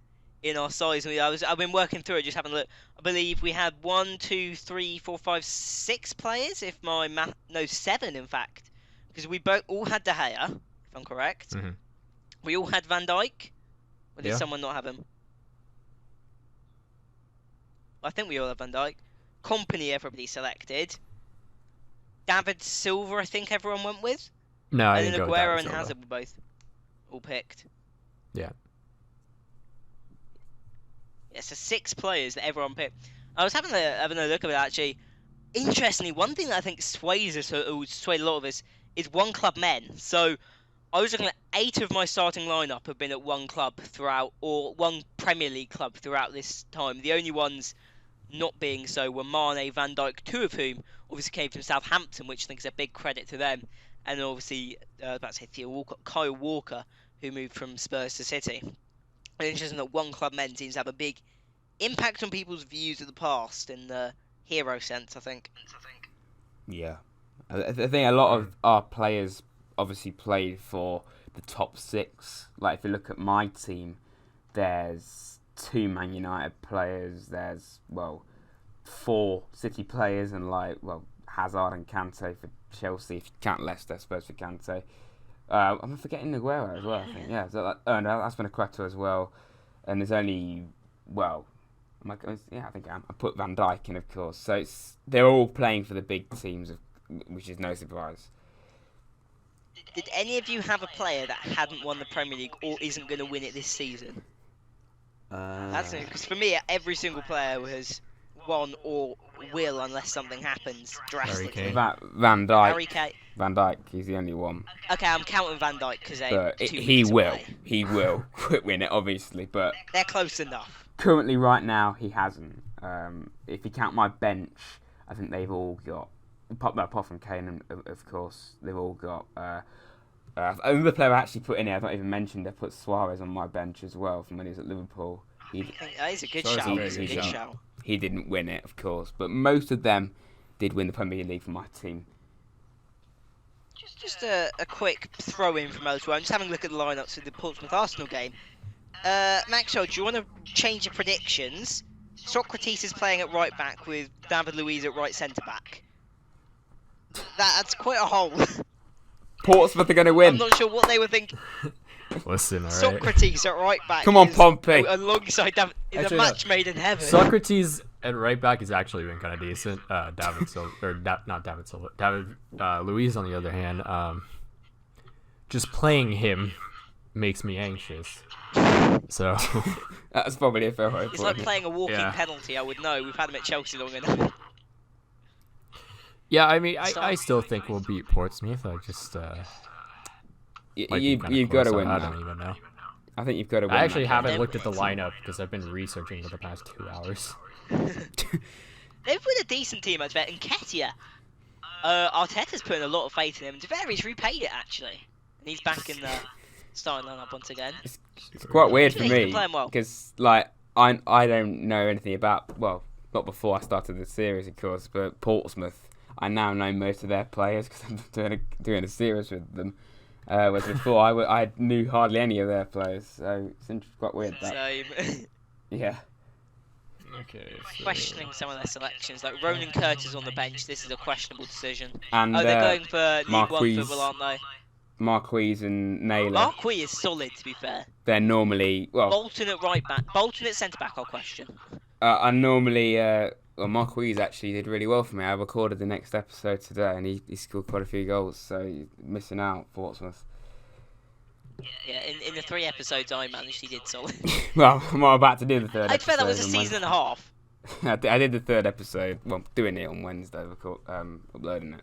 in our size. I've been working through it, just having a look. I believe we had 1, 2, 3, 4, 5, 6 players. If my math, no, 7 in fact, because we all had De Gea, if I'm correct. Mm-hmm. We all had Van Dijk. Or did Yeah. someone not have him? I think we all had Van Dijk. Company, everybody selected. David Silva, I think everyone went with. No, I And didn't then go with Aguero David and Silva. Hazard were both all picked. Yeah. Yeah, so 6 players that everyone picked. I was having a look at it actually. Interestingly, one thing that I think sways us, or swayed a lot of us, is one club men. So I was looking at 8 of my starting lineup have been at one club throughout, or one Premier League club throughout this time. The only ones not being so were Mane, Van Dijk, 2 of whom obviously came from Southampton, which I think is a big credit to them. And then obviously, I was about to say Theo Walcott, Kyle Walker, who moved from Spurs to City. And it's interesting that one club men seems to have a big impact on people's views of the past in the hero sense, I think. Yeah. I think a lot of our players obviously played for the top 6. Like, if you look at my team, there's 2 Man United players, there's, 4 City players, and, Hazard and Kante for Chelsea, if you count Leicester, I suppose, for Kante. I'm forgetting Aguero as well, I think. Yeah, so that's been a Quetta as well. And there's only, I think I put Van Dijk in, of course. So they're all playing for the big teams, which is no surprise. Did any of you have a player that hadn't won the Premier League or isn't going to win it this season? That's because for me, every single player has won or will unless something happens drastically. Kane. Van Dijk. Harry Kane. Van Dijk, he's the only one. Okay, I'm counting Van Dijk because He will win it, obviously. But they're close enough. Currently, right now, he hasn't. If you count my bench, I think they've all got, apart from Kane, of course, they've all got. Another player I actually put in here, I've not even mentioned, I put Suarez on my bench as well from when he was at Liverpool. He's a good Suarez shout. is a He's a good good shout. shout. He didn't win it, of course, but most of them did win the Premier League for my team. Just a quick throw in from elsewhere. I'm just having a look at the lineups for the Portsmouth Arsenal game. Maxwell, do you want to change your predictions? Socrates is playing at right back with David Luiz at right centre back. That's quite a hole. Portsmouth are going to win. I'm not sure what they were thinking. Listen, alright. Socrates at right back. Come on, is Pompey. Alongside David, is Actually, a no. match made in heaven. Socrates at right back has actually been kind of decent. David Silva, not David Silva. David Luiz, on the other hand, just playing him makes me anxious. So That's probably a fair way. It's like playing a walking Yeah. penalty. I would know. We've had him at Chelsea long enough. yeah, I mean, I still think we'll beat Portsmouth. I just might be kinda You've got to close. win I that. don't even know. I think you've got to win. I actually that. haven't looked at the lineup because I've been researching for the past 2 hours. They've been a decent team, I bet. And Ketia, Arteta's putting a lot of faith in him. To be fair, he's repaid it actually, and he's back in the starting lineup once again. It's quite weird for He's been me playing well. because I don't know anything about, well, not before I started the series, of course, but Portsmouth. I now know most of their players because I'm doing a series with them. Whereas before I knew hardly any of their players, so it's quite weird. That. So Yeah. Okay. questioning some of their selections, like Ronan Curtis on the bench. This is a questionable decision. And They're going for League One Marquise. football, aren't they? Marquise and Naylor, Marquis is solid, to be fair. they're normally, well, Bolton at right back, Bolton at centre back. I'll question. I normally, Marquise actually did really well for me. I recorded the next episode today and he scored quite a few goals, so you're missing out, Portsmouth. Yeah, in the 3 episodes I managed, he did solid. Well, I'm about to do the third I'd episode. say that was a on season and a half. Wednesday. I did the third episode, well, doing it on Wednesday, uploading it.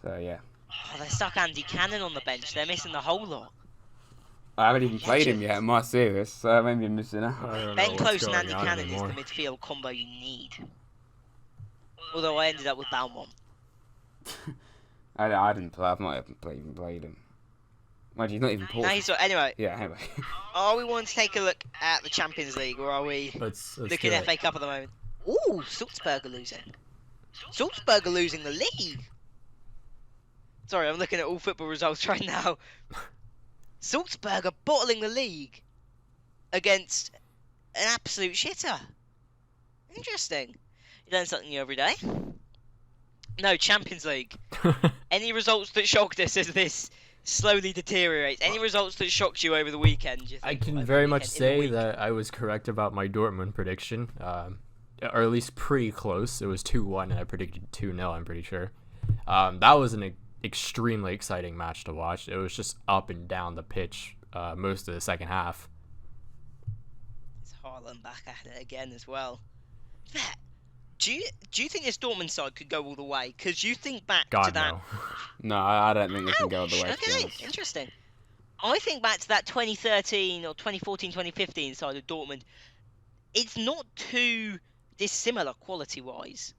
So, yeah. Oh, they stuck Andy Cannon on the bench. They're missing the whole lot. I haven't even played him yet in my series, so maybe I'm missing out. I don't know Ben what's Close and going Andy on Cannon anymore. is the midfield combo you need. Although I ended up with Balmont. I didn't play. I've not even played him. Mind you, he's not even Portugal. Anyway, Yeah, anyway. are we wanting to take a look at the Champions League, or are we Let's looking do at it. FA Cup at the moment? Ooh, Salzburg are losing. Salzburg are losing the league. Sorry, I'm looking at all football results right now. Salzburg are bottling the league against an absolute shitter. Interesting. You learn something new every day. No, Champions League. Any results that shocked us as this slowly deteriorates? Any results that shocked you over the weekend? Do you I think, can over the very weekend, much in the say week? that I was correct about my Dortmund prediction, or at least pretty close. It was 2-1, and I predicted 2-0, I'm pretty sure. That was an extremely exciting match to watch. It was just up and down the pitch most of the second half. It's Haaland back at it again as well. Do you think this Dortmund side could go all the way? Because you think back to God, that. no. No, I don't think they can go all the way. Ouch, to be okay, honest. interesting. I think back to that 2013 or 2014, 2015 side of Dortmund. It's not too dissimilar quality-wise.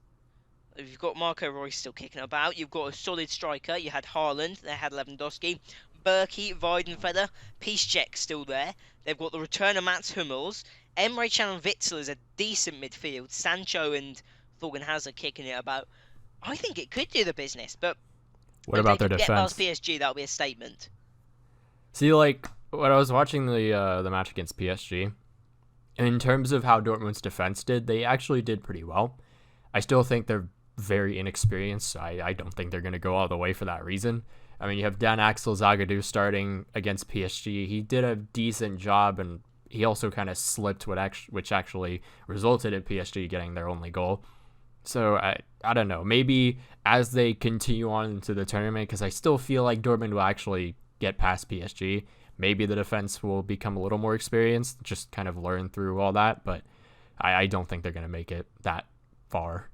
You've got Marco Reus still kicking about. You've got a solid striker. You had Haaland. They had Lewandowski. Berkey, Weidenfeller, Piszczek still there. They've got the return of Mats Hummels. Emre Can and Witsel is a decent midfield. Sancho and Thorgan Hazard kicking it about. I think it could do the business, but What if about they their could get past defense? PSG, that'll be a statement. See, like, when I was watching the match against PSG, in terms of how Dortmund's defense did, they actually did pretty well. I still think they're very inexperienced. I don't think they're going to go all the way for that reason. I mean, you have Dan Axel Zagadou starting against PSG. He did a decent job, and he also kind of slipped, which actually resulted in PSG getting their only goal. So I don't know. Maybe as they continue on into the tournament, because I still feel like Dortmund will actually get past PSG. Maybe the defense will become a little more experienced, just kind of learn through all that. But I don't think they're going to make it that far.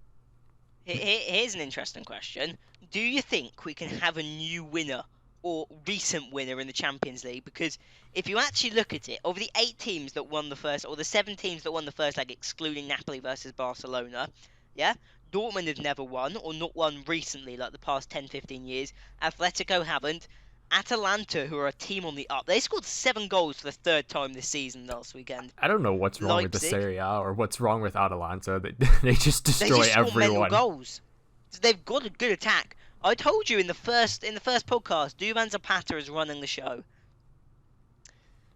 Here's an interesting question. Do you think we can have a new winner or recent winner in the Champions League? Because if you actually look at it, over the 8 teams that won the first, or the 7 teams that won the first leg, excluding Napoli versus Barcelona, yeah, Dortmund have never won, or not won recently, like the past 10, 15 years. Atletico haven't. Atalanta, who are a team on the up, they scored 7 goals for the 3rd time this season last weekend. I don't know what's wrong with the Leipzig. Serie A or what's wrong with Atalanta. They just They destroy just score mental everyone. goals. So they've got a good attack. I told you in the first podcast, Duvan Zapata is running the show.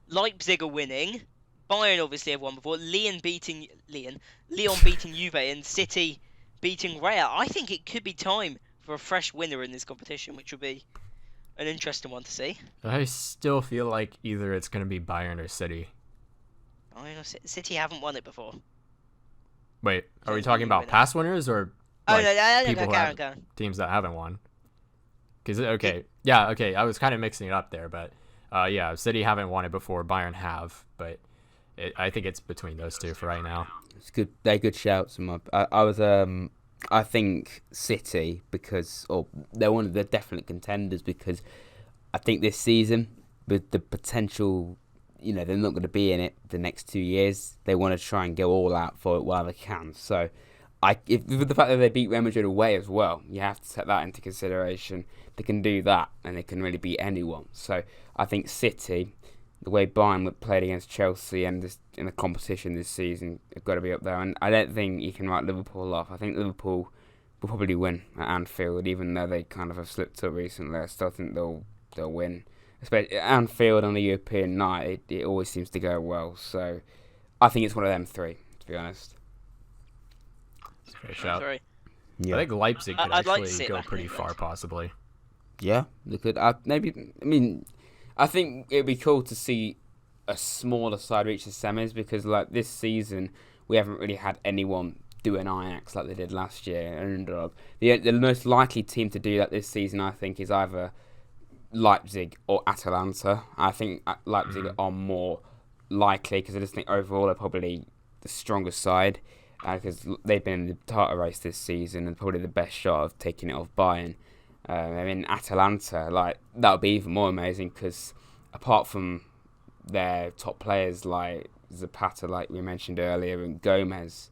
Leipzig are winning. Bayern obviously have won before. Lyon beating Juve, and City beating Real. I think it could be time for a fresh winner in this competition, which will be an interesting one to see. I still feel like either it's going to be Bayern or City. City haven't won it before. Wait, are we Who's talking the about winner? past winners or Oh like, no, people who go have- on. teams that haven't won? Because I was kind of mixing it up there, but yeah, City haven't won it before. Bayern have, but I think it's between those two for right now. It's good. They're good shouts. I think City because, or they're one of the definite contenders because I think this season with the potential, they're not going to be in it the next 2 years. They want to try and go all out for it while they can. So, with the fact that they beat Real Madrid away as well, you have to take that into consideration. They can do that, and they can really beat anyone. So, I think City, the way Bayern played against Chelsea and in the competition this season, have got to be up there. And I don't think you can write Liverpool off. I think Liverpool will probably win at Anfield, even though they kind of have slipped up recently. I still think they'll win. Especially at Anfield on a European night, it always seems to go well. So I think it's one of them 3, to be honest. Great shout. Sorry. Yeah. I think Leipzig could I'd like to actually see it go back in pretty England. far, possibly. Yeah, they could. I think it'd be cool to see a smaller side reach the semis because, like, this season we haven't really had anyone do an Ajax like they did last year. And the most likely team to do that this season, I think, is either Leipzig or Atalanta. I think Leipzig are more likely because I just think overall they're probably the strongest side because they've been in the title race this season and probably the best shot of taking it off Bayern. Atalanta, that would be even more amazing because apart from their top players like Zapata, like we mentioned earlier, and Gomez,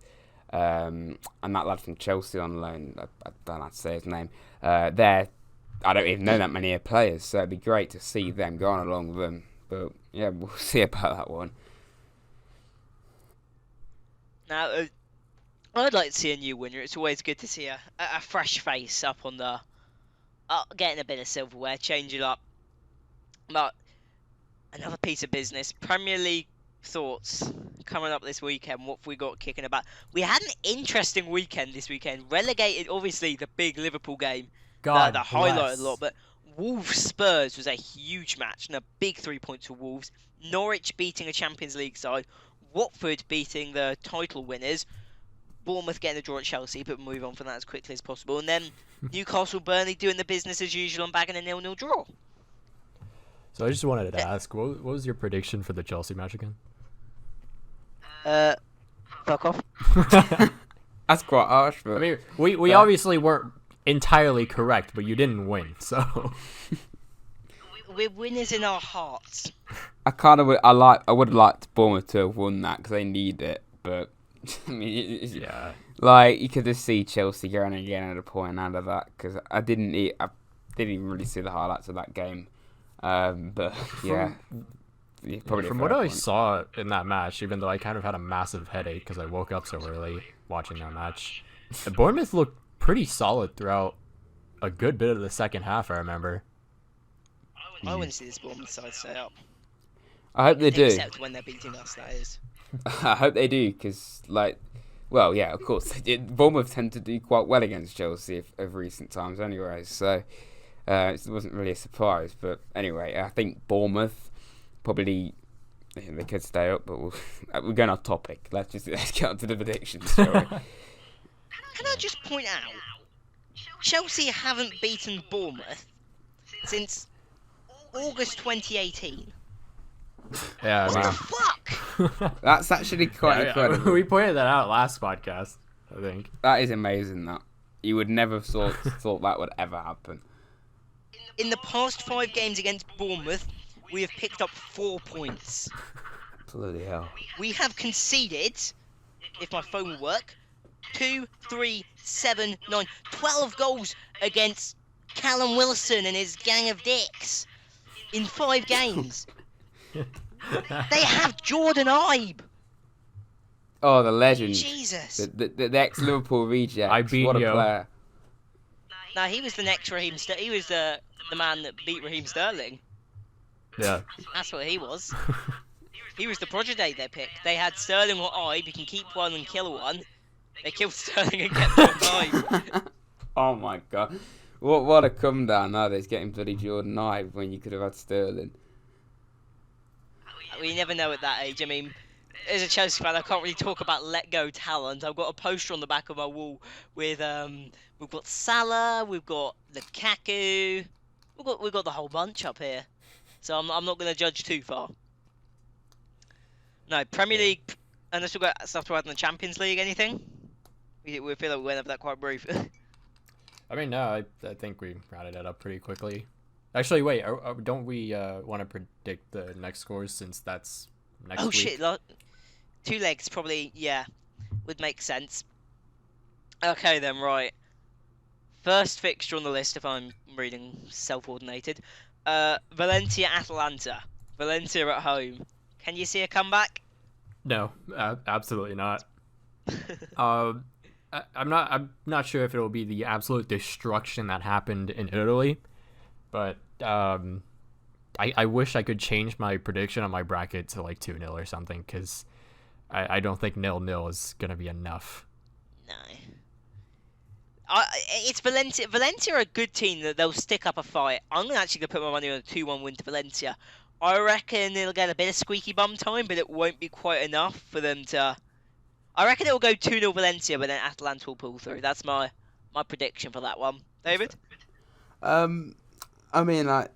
and that lad from Chelsea on loan. I don't know how to say his name. I don't even know that many players, so it'd be great to see them going along with them. But yeah, we'll see about that one. Now, I'd like to see a new winner. It's always good to see a fresh face up on the... getting a bit of silverware, change it up. But another piece of business. Premier League thoughts coming up this weekend. What have we got kicking about? We had an interesting weekend this weekend. Relegated, obviously, the big Liverpool game. God that bless. highlighted a lot. But Wolves-Spurs was a huge match and a big 3 points for Wolves. Norwich beating a Champions League side. Watford beating the title winners. Bournemouth getting a draw at Chelsea, but we'll move on from that as quickly as possible. And then Newcastle-Burnley doing the business as usual and bagging a 0-0 draw. So I just wanted to ask, what was your prediction for the Chelsea match again? Fuck off. That's quite harsh, but... I mean, we obviously weren't entirely correct, but you didn't win, so... We're winners in our hearts. I would have liked Bournemouth to have won that because they need it, but I mean, Yeah. like you could just see Chelsea going and getting at a point out of that because I didn't even really see the highlights of that game, but yeah. Probably From what I saw in that match, even though I kind of had a massive headache because I woke up so early watching that match, Bournemouth looked pretty solid throughout a good bit of the second half, I remember. I wouldn't see this Bournemouth side stay up. I hope they do. Except when they're beating us, that is. I hope they do because, well, yeah, of course, Bournemouth tend to do quite well against Chelsea of recent times, anyway. So it wasn't really a surprise. But anyway, I think Bournemouth probably they could stay up, but we're going off topic. Let's get on to the predictions, shall we? Can I just point out, Chelsea haven't beaten Bournemouth since August 2018. Yeah, What the fuck? That's actually quite incredible. We pointed that out last podcast, I think. That is amazing. That you would never have thought that would ever happen. In the past 5 games against Bournemouth, we have picked up 4 points. Bloody hell. We have conceded, if my phone will work, 2, 3, 7, 9, 12 goals against Callum Wilson and his gang of dicks in 5 games. They have Jordan Ibe. Oh, the legend. Jesus. The ex-Liverpool reject. Ibinho. What a player. No, he was the next Raheem Sterling. He was the man that beat Raheem Sterling. Yeah. That's what he was. He was the prodigy they picked. They had Sterling or Ibe. You can keep one and kill one. They killed Sterling and kept Ibe. Oh my god. What a come down nowadays getting bloody Jordan Ibe when you could have had Sterling. We never know at that age. I mean, as a Chelsea fan, I can't really talk about let go talent. I've got a poster on the back of my wall with we've got Salah, we've got Lukaku, we've got the whole bunch up here. So I'm not going to judge too far. No, Premier League, unless we've got stuff to add in the Champions League, anything? We feel like we went over that quite brief. I mean, no, I think we rounded it up pretty quickly. Actually, wait, don't we want to predict the next scores since that's next week? Oh shit, 2 legs probably, yeah, would make sense. Okay then, right. First fixture on the list, if I'm reading self-ordinated. Valencia-Atalanta. Valencia at home. Can you see a comeback? No, absolutely not. I'm not sure if it'll be the absolute destruction that happened in Italy, but I wish I could change my prediction on my bracket to like 2-0 or something, because I don't think 0-0 is gonna be enough. No. It's Valencia. Valencia are a good team that they'll stick up a fight. I'm actually gonna put my money on a 2-1 win to Valencia. I reckon they'll get a bit of squeaky bum time, but it won't be quite enough for them to. I reckon it'll go 2-0 Valencia, but then Atalanta will pull through. That's my prediction for that one. David? I mean, like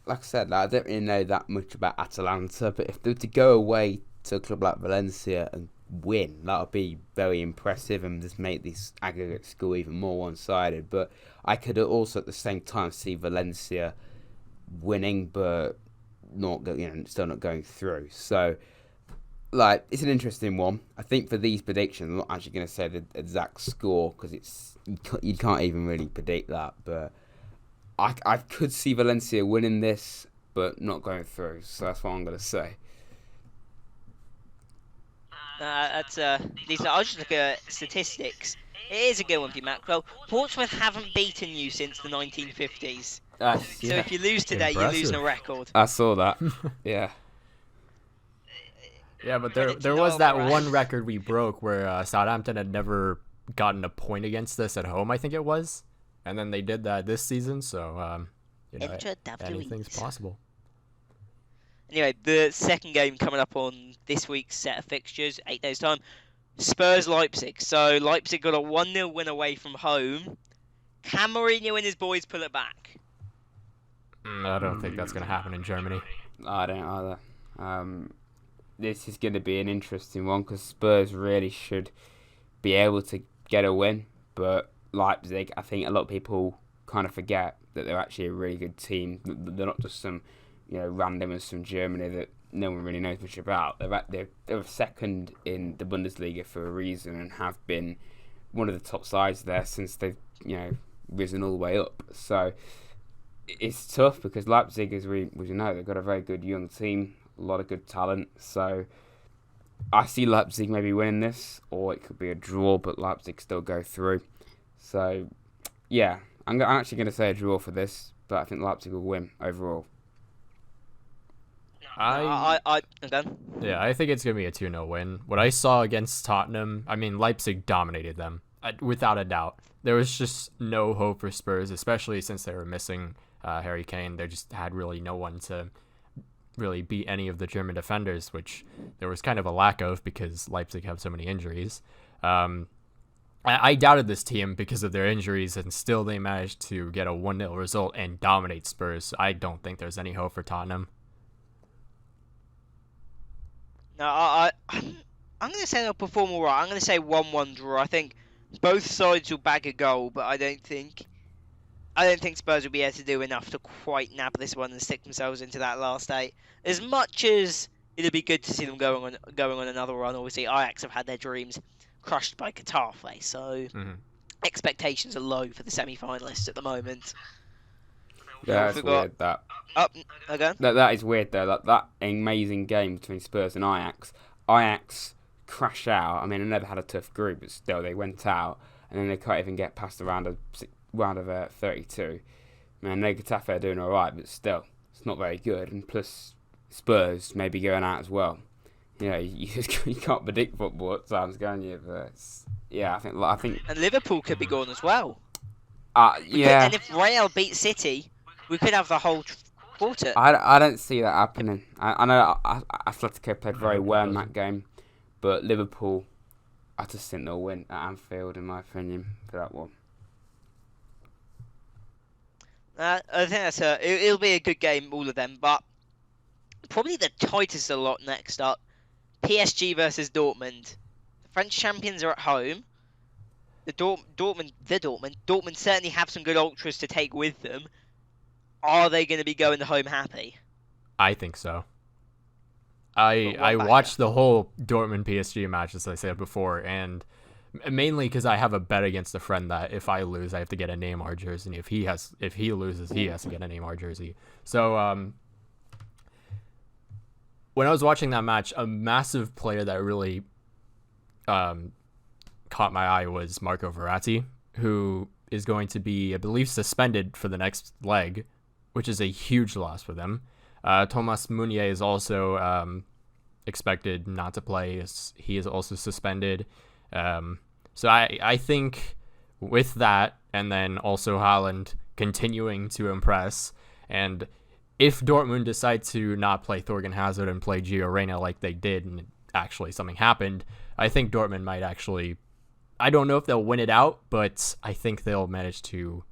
I said, I don't really know that much about Atalanta, but if they were to go away to a club like Valencia and win, that would be very impressive and just make this aggregate score even more one-sided. But I could also at the same time see Valencia winning, but still not going through. So, like, it's an interesting one. I think for these predictions, I'm not actually going to say the exact score because you can't even really predict that. But I could see Valencia winning this, but not going through. So that's what I'm going to say. That's Lisa. I'll just look at statistics. It is a good one for you, Maqwell. Portsmouth haven't beaten you since the 1950s. So if you lose today, you're losing a record. I saw that. Yeah. Yeah, but there was that one record we broke where Southampton had never gotten a point against us at home, I think it was. And then they did that this season, so anything's possible. Anyway, the second game coming up on this week's set of fixtures, 8 days' time, Spurs-Leipzig. So Leipzig got a 1-0 win away from home. Can Mourinho and his boys pull it back? I don't think that's going to happen in Germany. I don't either. This is going to be an interesting one because Spurs really should be able to get a win. But Leipzig, I think a lot of people kind of forget that they're actually a really good team. They're not just some randomers from Germany that no one really knows much about. They're second in the Bundesliga for a reason and have been one of the top sides there since they've risen all the way up. So it's tough because Leipzig, as we know, they've got a very good young team, a lot of good talent. So I see Leipzig maybe winning this, or it could be a draw, but Leipzig still go through. So yeah, I'm actually going to say a draw for this, but I think Leipzig will win overall. I'm done. Yeah, I think it's going to be a 2-0 win. What I saw against Tottenham, I mean, Leipzig dominated them, without a doubt. There was just no hope for Spurs, especially since they were missing Harry Kane. They just had really no one to really beat any of the German defenders, which there was kind of a lack of because Leipzig have so many injuries. I doubted this team because of their injuries, and still they managed to get a 1-0 result and dominate Spurs. I don't think there's any hope for Tottenham. No, I'm going to say they'll perform all right. I'm going to say 1-1 draw. I think both sides will bag a goal, but I don't think Spurs will be able to do enough to quite nab this one and stick themselves into that last 8. As much as it'd be good to see them going on another run. Obviously, Ajax have had their dreams crushed by Getafe, so expectations are low for the semi-finalists at the moment. Yeah, that's weird. That. Again? That is weird though. That amazing game between Spurs and Ajax. Ajax crash out. I mean, they never had a tough group, but still they went out, and then they can't even get past the round of 32. Man, Getafe are doing all right, but still, it's not very good. And plus, Spurs may be going out as well. You can't predict football at times, can you? But yeah, I think. And Liverpool could be gone as well. Yeah. And if Real beat City, we could have the whole quarter. I don't see that happening. I know Atletico played very well in that game, but Liverpool, I just think they'll win at Anfield, in my opinion, for that one. I think it'll be a good game, all of them, but probably the tightest a lot next up. PSG versus Dortmund. The French champions are at home. Dortmund certainly have some good ultras to take with them. Are they going to be going home happy? I think so. I watched the whole Dortmund PSG match, as I said before, and mainly because I have a bet against a friend that if I lose, I have to get a Neymar jersey. If he loses, he has to get a Neymar jersey. So when I was watching that match, a massive player that really caught my eye was Marco Verratti, who is going to be, I believe, suspended for the next leg, which is a huge loss for them. Thomas Meunier is also expected not to play. He is also suspended. So I think with that, and then also Haaland continuing to impress, and if Dortmund decide to not play Thorgan Hazard and play Gio Reyna like they did, and actually something happened, I think Dortmund might actually, I don't know if they'll win it out, but I think they'll manage to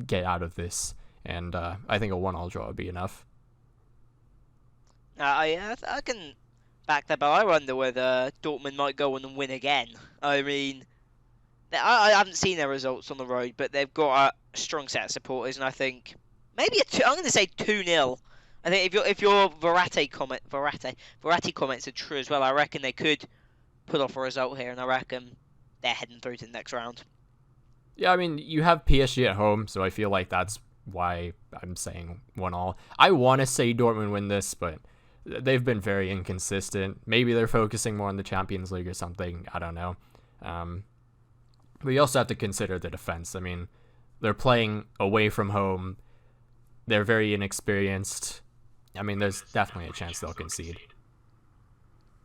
get out of this, and I think a 1-1 draw would be enough. I can back that, but I wonder whether Dortmund might go on and win again. I mean, I haven't seen their results on the road, but they've got a strong set of supporters, and I think maybe I'm going to say 2-0. I think if your Verratti comments are true as well, I reckon they could pull off a result here, and I reckon they're heading through to the next round. Yeah, I mean, you have PSG at home, so I feel like that's why I'm saying 1-1. I want to say Dortmund win this, but they've been very inconsistent. Maybe they're focusing more on the Champions League or something. I don't know. But you also have to consider the defense. I mean, they're playing away from home. They're very inexperienced. I mean, there's definitely a chance they'll concede.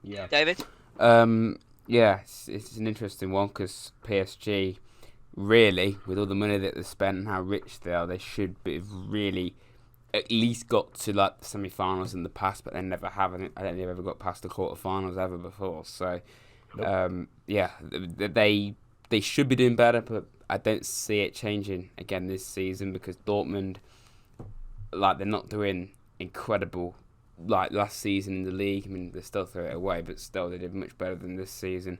Yeah. David? Yeah, it's an interesting one because PSG, really, with all the money that they spent and how rich they are, they should have really at least got to like the semi-finals in the past, but they never have. I don't think they've ever got past the quarter-finals ever before. So, Nope. yeah, they should be doing better, but I don't see it changing again this season because Dortmund, like, they're not doing incredible like last season in the league. I mean, they still threw it away, but still they did much better than this season.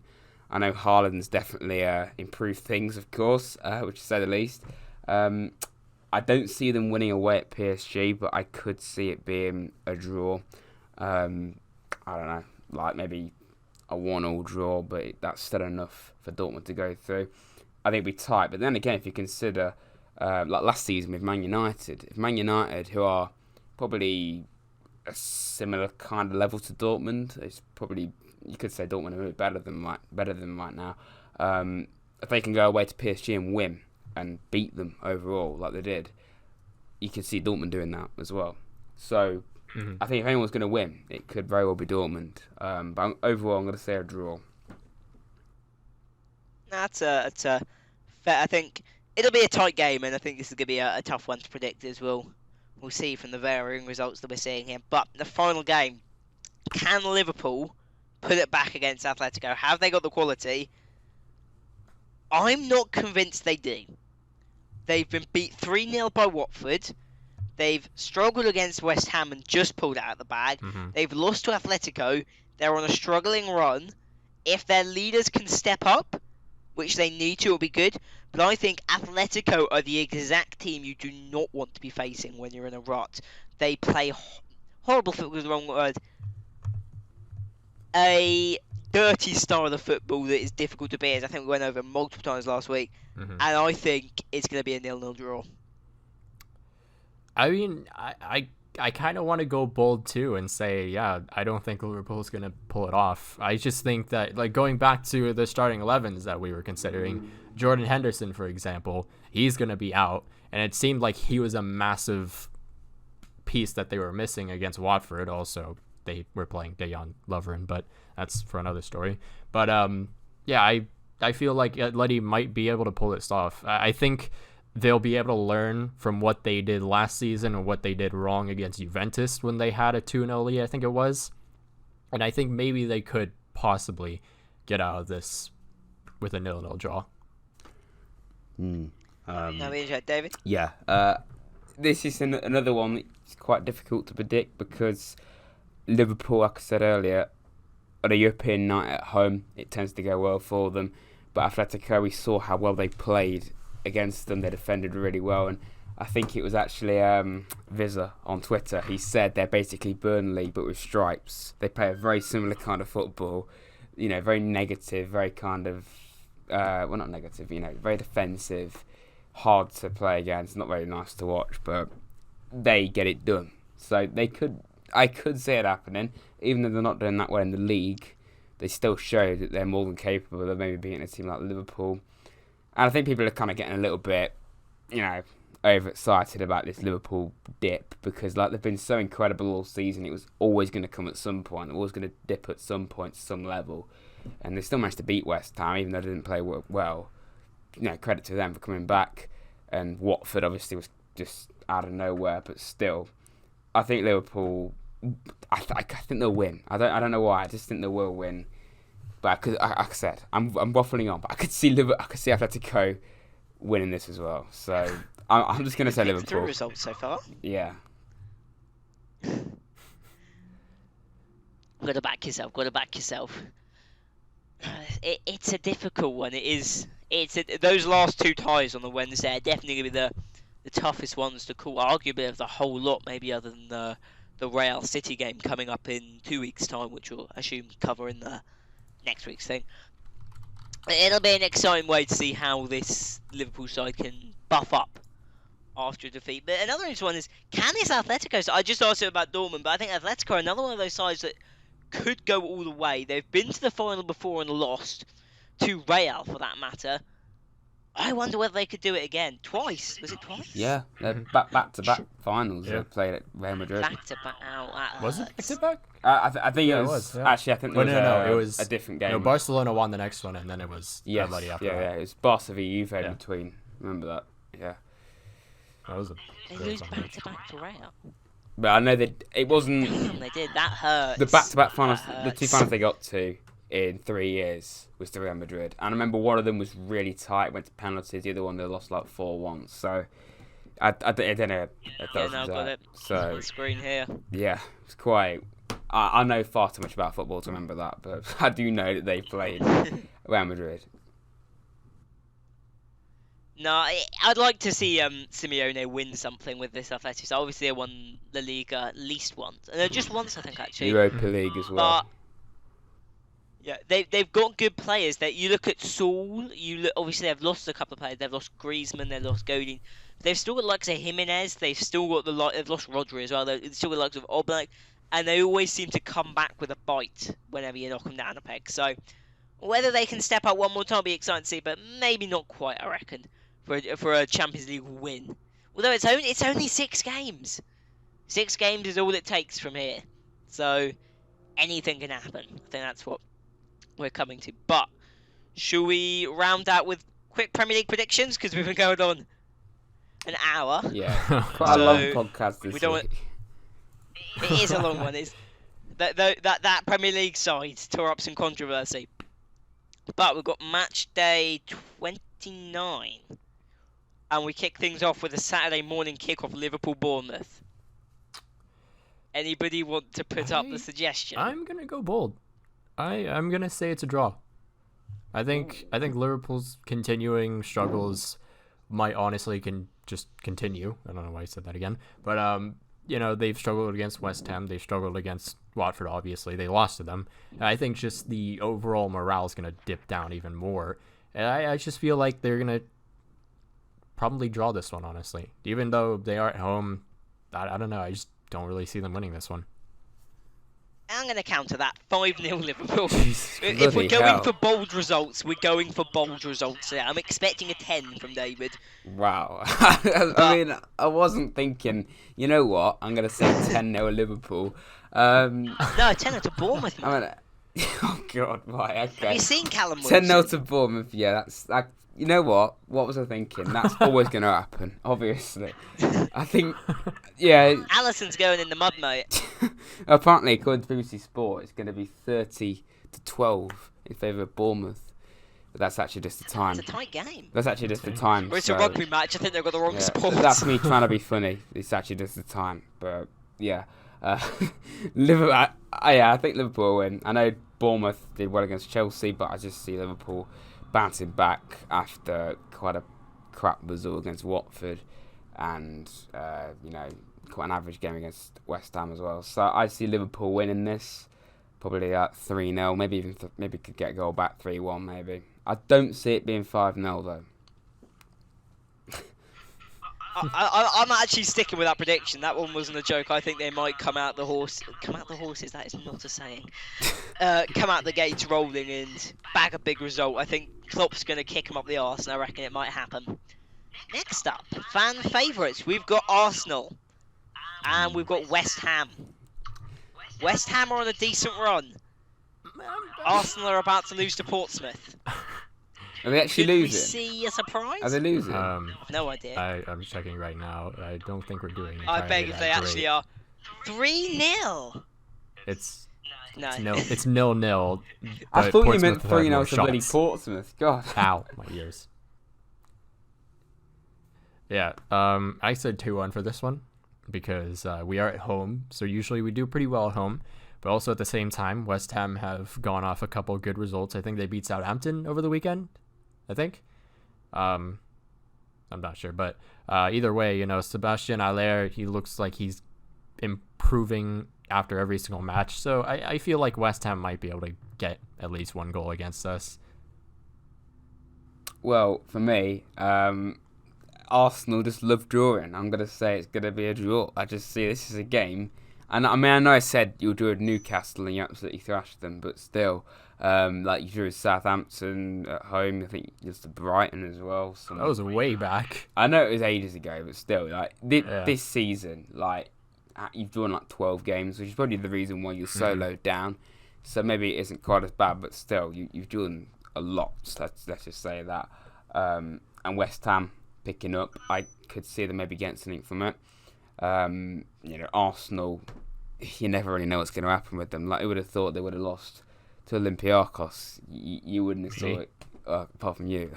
I know Haaland's definitely improved things, of course, which to say the least. I don't see them winning away at PSG, but I could see it being a draw. I don't know, like maybe a 1-1 draw, but that's still enough for Dortmund to go through. I think it'd be tight. But then again, if you consider like last season with Man United, if Man United, who are probably a similar kind of level to Dortmund, it's probably, you could say Dortmund are better than right now. If they can go away to PSG and win and beat them overall like they did, you could see Dortmund doing that as well. So I think if anyone's going to win, it could very well be Dortmund. But overall, I'm going to say a draw. That's a fair. I think it'll be a tight game, and I think this is going to be a tough one to predict as we'll see from the varying results that we're seeing here. But the final game, can Liverpool put it back against Atletico? Have they got the quality? I'm not convinced they do. They've been beat 3-0 by Watford. They've struggled against West Ham and just pulled it out of the bag. They've lost to Atletico. They're on a struggling run. If their leaders can step up, which they need to, it'll be good. But I think Atletico are the exact team you do not want to be facing when you're in a rut. They play horrible football is the wrong word. A dirty style of football that is difficult to beat, as I think we went over multiple times last week. And I think it's going to be a 0-0 draw. I mean, I kind of want to go bold too and say, yeah, I don't think Liverpool's going to pull it off. I just think that, like, going back to the starting 11s that we were considering, Jordan Henderson, for example, he's going to be out. And it seemed like he was a massive piece that they were missing against Watford. Also, they were playing Dejan Lovren, but that's for another story. But, yeah, I feel like Atleti might be able to pull this off. I think they'll be able to learn from what they did last season and what they did wrong against Juventus when they had a 2-0 lead, I think it was. And I think maybe they could possibly get out of this with a 0-0 draw. David? Yeah. This is another one that's quite difficult to predict because Liverpool, like I said earlier, on a European night at home, it tends to go well for them. But Atletico, we saw how well they played against them. They defended really well, and I think it was actually Vizza on Twitter. He said they're basically Burnley but with stripes. They play a very similar kind of football, very negative, very kind of well, not negative, very defensive, hard to play against, not very nice to watch, but they get it done. So I could see it happening, even though they're not doing that well in the league. They still show that they're more than capable of maybe beating a team like Liverpool. And I think people are kind of getting a little bit, overexcited about this Liverpool dip because, like, they've been so incredible all season. It was always going to come at some point. They're always going to dip at some point, some level. And they still managed to beat West Ham, even though they didn't play well. Credit to them for coming back. And Watford obviously was just out of nowhere, but still, I think Liverpool. I think they'll win. I don't know why. I just think they will win. But like I said, I'm waffling on. But I could see Atletico winning this as well. So I'm just gonna say Liverpool. 3 results so far. Yeah. Got to back yourself. It's a difficult one. It is. Those last 2 ties on the Wednesday are definitely gonna be the toughest ones to call. Arguably of the whole lot, maybe other than the the Real City game coming up in 2 weeks' time, which we'll assume cover in the next week's thing. It'll be an exciting way to see how this Liverpool side can buff up after a defeat. But another interesting one is, can this Atletico side, I just asked you about Dortmund, but I think Atletico are another one of those sides that could go all the way. They've been to the final before and lost to Real, for that matter. I wonder whether they could do it again. Twice. Was it twice? Yeah, they're back-to-back finals. Yeah. They played at Real Madrid. Back-to-back. Was it back-to-back? I think Yeah, it it was. was, yeah. Actually, I think there was, it was a different game. No, Barcelona won the next one, and then it was Yes, everybody after yeah, that. yeah. It was Barca v Juve in Yeah. between. Remember that? Yeah. That was a They great lose one. back-to-back to Real. But I know that it wasn't Damn, they did. That hurts. the back-to-back finals. That The two hurts. finals they got to in 3 years was to Real Madrid. And I remember one of them was really tight, went to penalties. The other one they lost like 4-1. So I don't know if that Yeah, was no, I've got that. it on So the screen here. yeah, it's quite. I know far too much about football to remember that, but I do know that they played Real Madrid. No, I'd like to see Simeone win something with this Athletic. So obviously they won La Liga at least once. Just once, I think, actually. Europa League as well. But yeah, they've got good players. That you look at Saul. Obviously they've lost a couple of players. They've lost Griezmann. They've lost Godin. They've still got the likes of Jimenez. They've still got they've lost Rodri as well. They've still got the likes of Oblak, and they always seem to come back with a bite whenever you knock them down a peg. So whether they can step up one more time will be exciting to see, but maybe not quite, I reckon, for a Champions League win. Although it's only 6 games. 6 games is all it takes from here. So anything can happen. I think that's what we're coming to. But should we round out with quick Premier League predictions, because we've been going on an hour? Yeah, quite a long podcast this we don't week. It is a long one. It's that Premier League side tore up some controversy. But we've got match day 29, and we kick things off with a Saturday morning kickoff, Liverpool-Bournemouth. Anybody want to put up the suggestion? I'm gonna go bold. I'm gonna say it's a draw. I think Liverpool's continuing struggles might honestly just continue. I don't know why I said that again, but they've struggled against West Ham. They've struggled against Watford. Obviously, they lost to them. And I think just the overall morale is gonna dip down even more. And I just feel like they're gonna probably draw this one. Honestly, even though they are at home, I don't know. I just don't really see them winning this one. I'm going to counter that. 5-0 Liverpool. If we're bloody going hell. for bold results, we're going for bold results here. I'm expecting a 10 from David. Wow. I mean, I wasn't thinking, you know what, I'm going to say 10-0 Liverpool. No, 10 to Bournemouth. I mean, oh, God, right, Have okay. you seen Callum Wilson? 10-0 to Bournemouth, yeah, you know what? What was I thinking? That's always going to happen, obviously. I think, yeah. Allison's going in the mud, mate. Apparently, according to BBC Sport, it's going to be 30-12 in favour of Bournemouth. But that's actually just the time. It's a tight game. That's actually just the time. Or it's so, a rugby match. I think they've got the wrong yeah, sport. that's me trying to be funny. It's actually just the time. But, yeah. Liverpool, I think Liverpool will win. I know Bournemouth did well against Chelsea, but I just see Liverpool bouncing back after quite a crap result against Watford, and quite an average game against West Ham as well. So I see Liverpool winning this, probably at 3-0, maybe even maybe could get a goal back 3-1 maybe. I don't see it being 5-0 though. I'm actually sticking with that prediction. That one wasn't a joke. I think they might come out the horses. That is not a saying. Come out the gates rolling and bag a big result. I think Klopp's going to kick him up the arse, and I reckon it might happen. Next up, fan favourites. We've got Arsenal, and we've got West Ham. West Ham are on a decent run. Arsenal are about to lose to Portsmouth. Are they actually Could we losing? see a surprise? Are they losing? No idea. I'm checking right now. I don't think we're doing. I beg entirely if that they great. actually are. 3-0. It's No. it's 0-0. I but thought you meant Portsmouth have 3-0 more to bloody shots. Portsmouth. God. Ow, my ears. Yeah, I said 2-1 for this one because we are at home, so usually we do pretty well at home. But also at the same time, West Ham have gone off a couple good results. I think they beat Southampton over the weekend. I think. I'm not sure, but either way, Sebastian Haller, he looks like he's improving after every single match. So I feel like West Ham might be able to get at least 1 goal against us. Well, for me, Arsenal just love drawing. I'm going to say it's going to be a draw. I just see this as a game. And I mean, I know I said you'll draw with Newcastle and you absolutely thrashed them, but still, like you drew with Southampton at home. I think just to Brighton as well. That was way back. I know it was ages ago, but still, like this season, like you've drawn like 12 games, which is probably the reason why you're so low down. So maybe it isn't quite as bad, but still, you've drawn a lot. So let's just say that. And West Ham picking up, I could see them maybe getting something from it. Arsenal, you never really know what's going to happen with them. Like, who would have thought they would have lost to Olympiacos? You wouldn't have thought it, apart from you.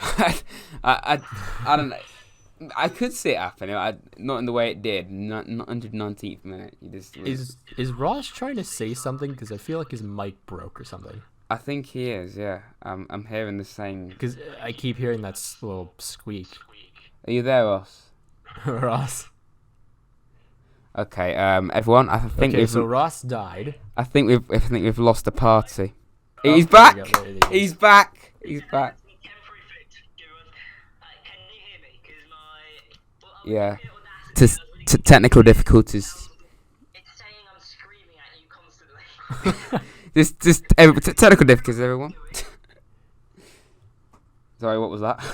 I don't know. I could see it happening. Not in the way it did. Not 119th minute. Is Ross trying to say something? Because I feel like his mic broke or something. I think he is. Yeah. I'm hearing the same. Because I keep hearing that little squeak. Are you there, Ross? Ross. Okay. Everyone. I think so Ross died. I think we've lost the party. He's back. He's back. He's back. Yeah. Technical difficulties. It's saying I'm screaming at you constantly. Technical difficulties, everyone. Sorry, what was that? This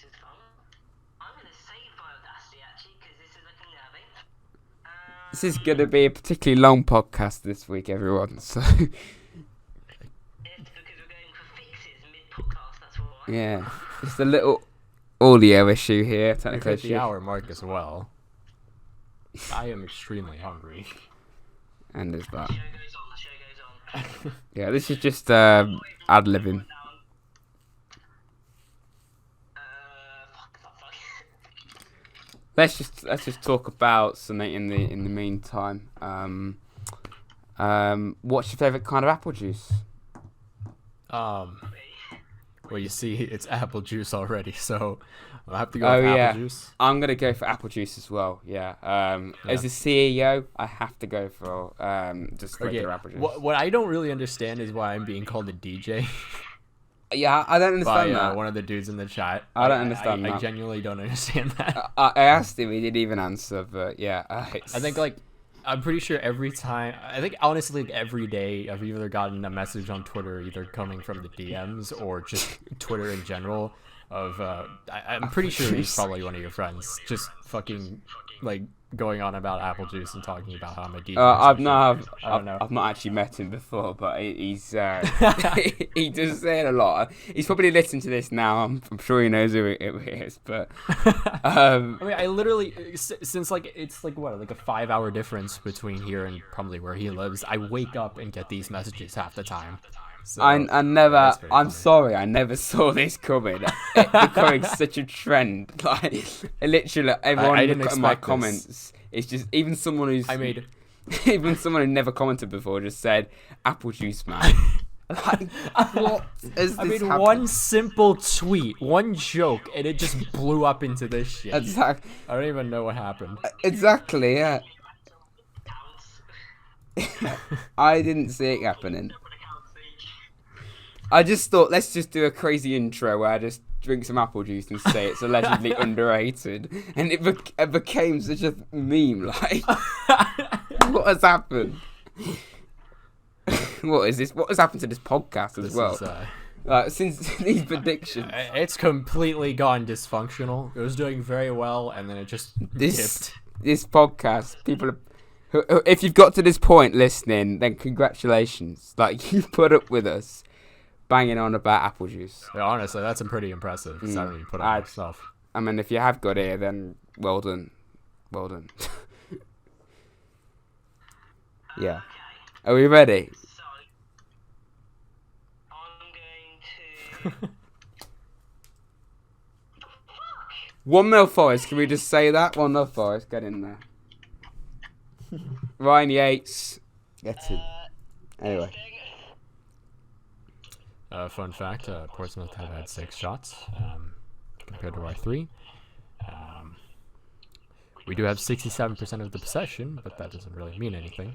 is fun. I'm going to save my Audacity actually because this is looking nervy. This is going to be a particularly long podcast this week, everyone. So. It's because we're going for fixes mid-podcast, that's why. Yeah. Just a little audio issue here. Technical issue. The hour mark as well. I am extremely hungry. And there's that. The show goes on. Yeah, this is just ad-libbing. Let's just talk about something in the meantime. What's your favourite kind of apple juice? Well, you see, it's apple juice already, so I'll have to go with apple juice. I'm gonna go for apple juice as well. Yeah. As a CEO, I have to go for just regular apple juice. What I don't really understand is why I'm being called a DJ. Yeah, I don't understand by, that. One of the dudes in the chat. I don't understand that. I genuinely don't understand that. I asked him, he didn't even answer, but yeah. I think, I'm pretty sure every time, honestly, every day I've either gotten a message on Twitter, either coming from the DMs or just Twitter in general, of, I'm pretty sure he's probably one of your friends, just fucking, going on about apple juice and talking about how I'm a DJ. I've not actually met him before, but he's he does say it a lot. He's probably listening to this now. I'm sure he knows who it is, but I mean, I literally, since it's a 5-hour difference between here and probably where he lives, I wake up and get these messages half the time. So, I'm sorry, I never saw this coming. It becoming such a trend. Literally, everyone look at my comments. It's just even someone who never commented before just said apple juice, man. What is this? I made happened? one simple tweet, one joke, and it just blew up into this shit. Exactly. I don't even know what happened. Exactly. Yeah. I didn't see it happening. I just thought, let's just do a crazy intro where I just drink some apple juice and say it's allegedly underrated, and it became such a meme. What has happened? What is this? What has happened to this podcast as well? Since these predictions, it's completely gone dysfunctional. It was doing very well, and then it just dipped. This podcast, people, if you've got to this point listening, then congratulations. You put up with us. Banging on about apple juice. Yeah, honestly, that's pretty impressive. I don't even put it on myself. I mean, if you have got here, then well done. Well done. Yeah. Are we ready? So, I'm going to... 1-0 Forest, can we just say that? 1-0 Forest, get in there. Ryan Yates. Get in. Anyway. Fun fact, Portsmouth have had 6 shots compared to our 3. We do have 67% of the possession, but that doesn't really mean anything.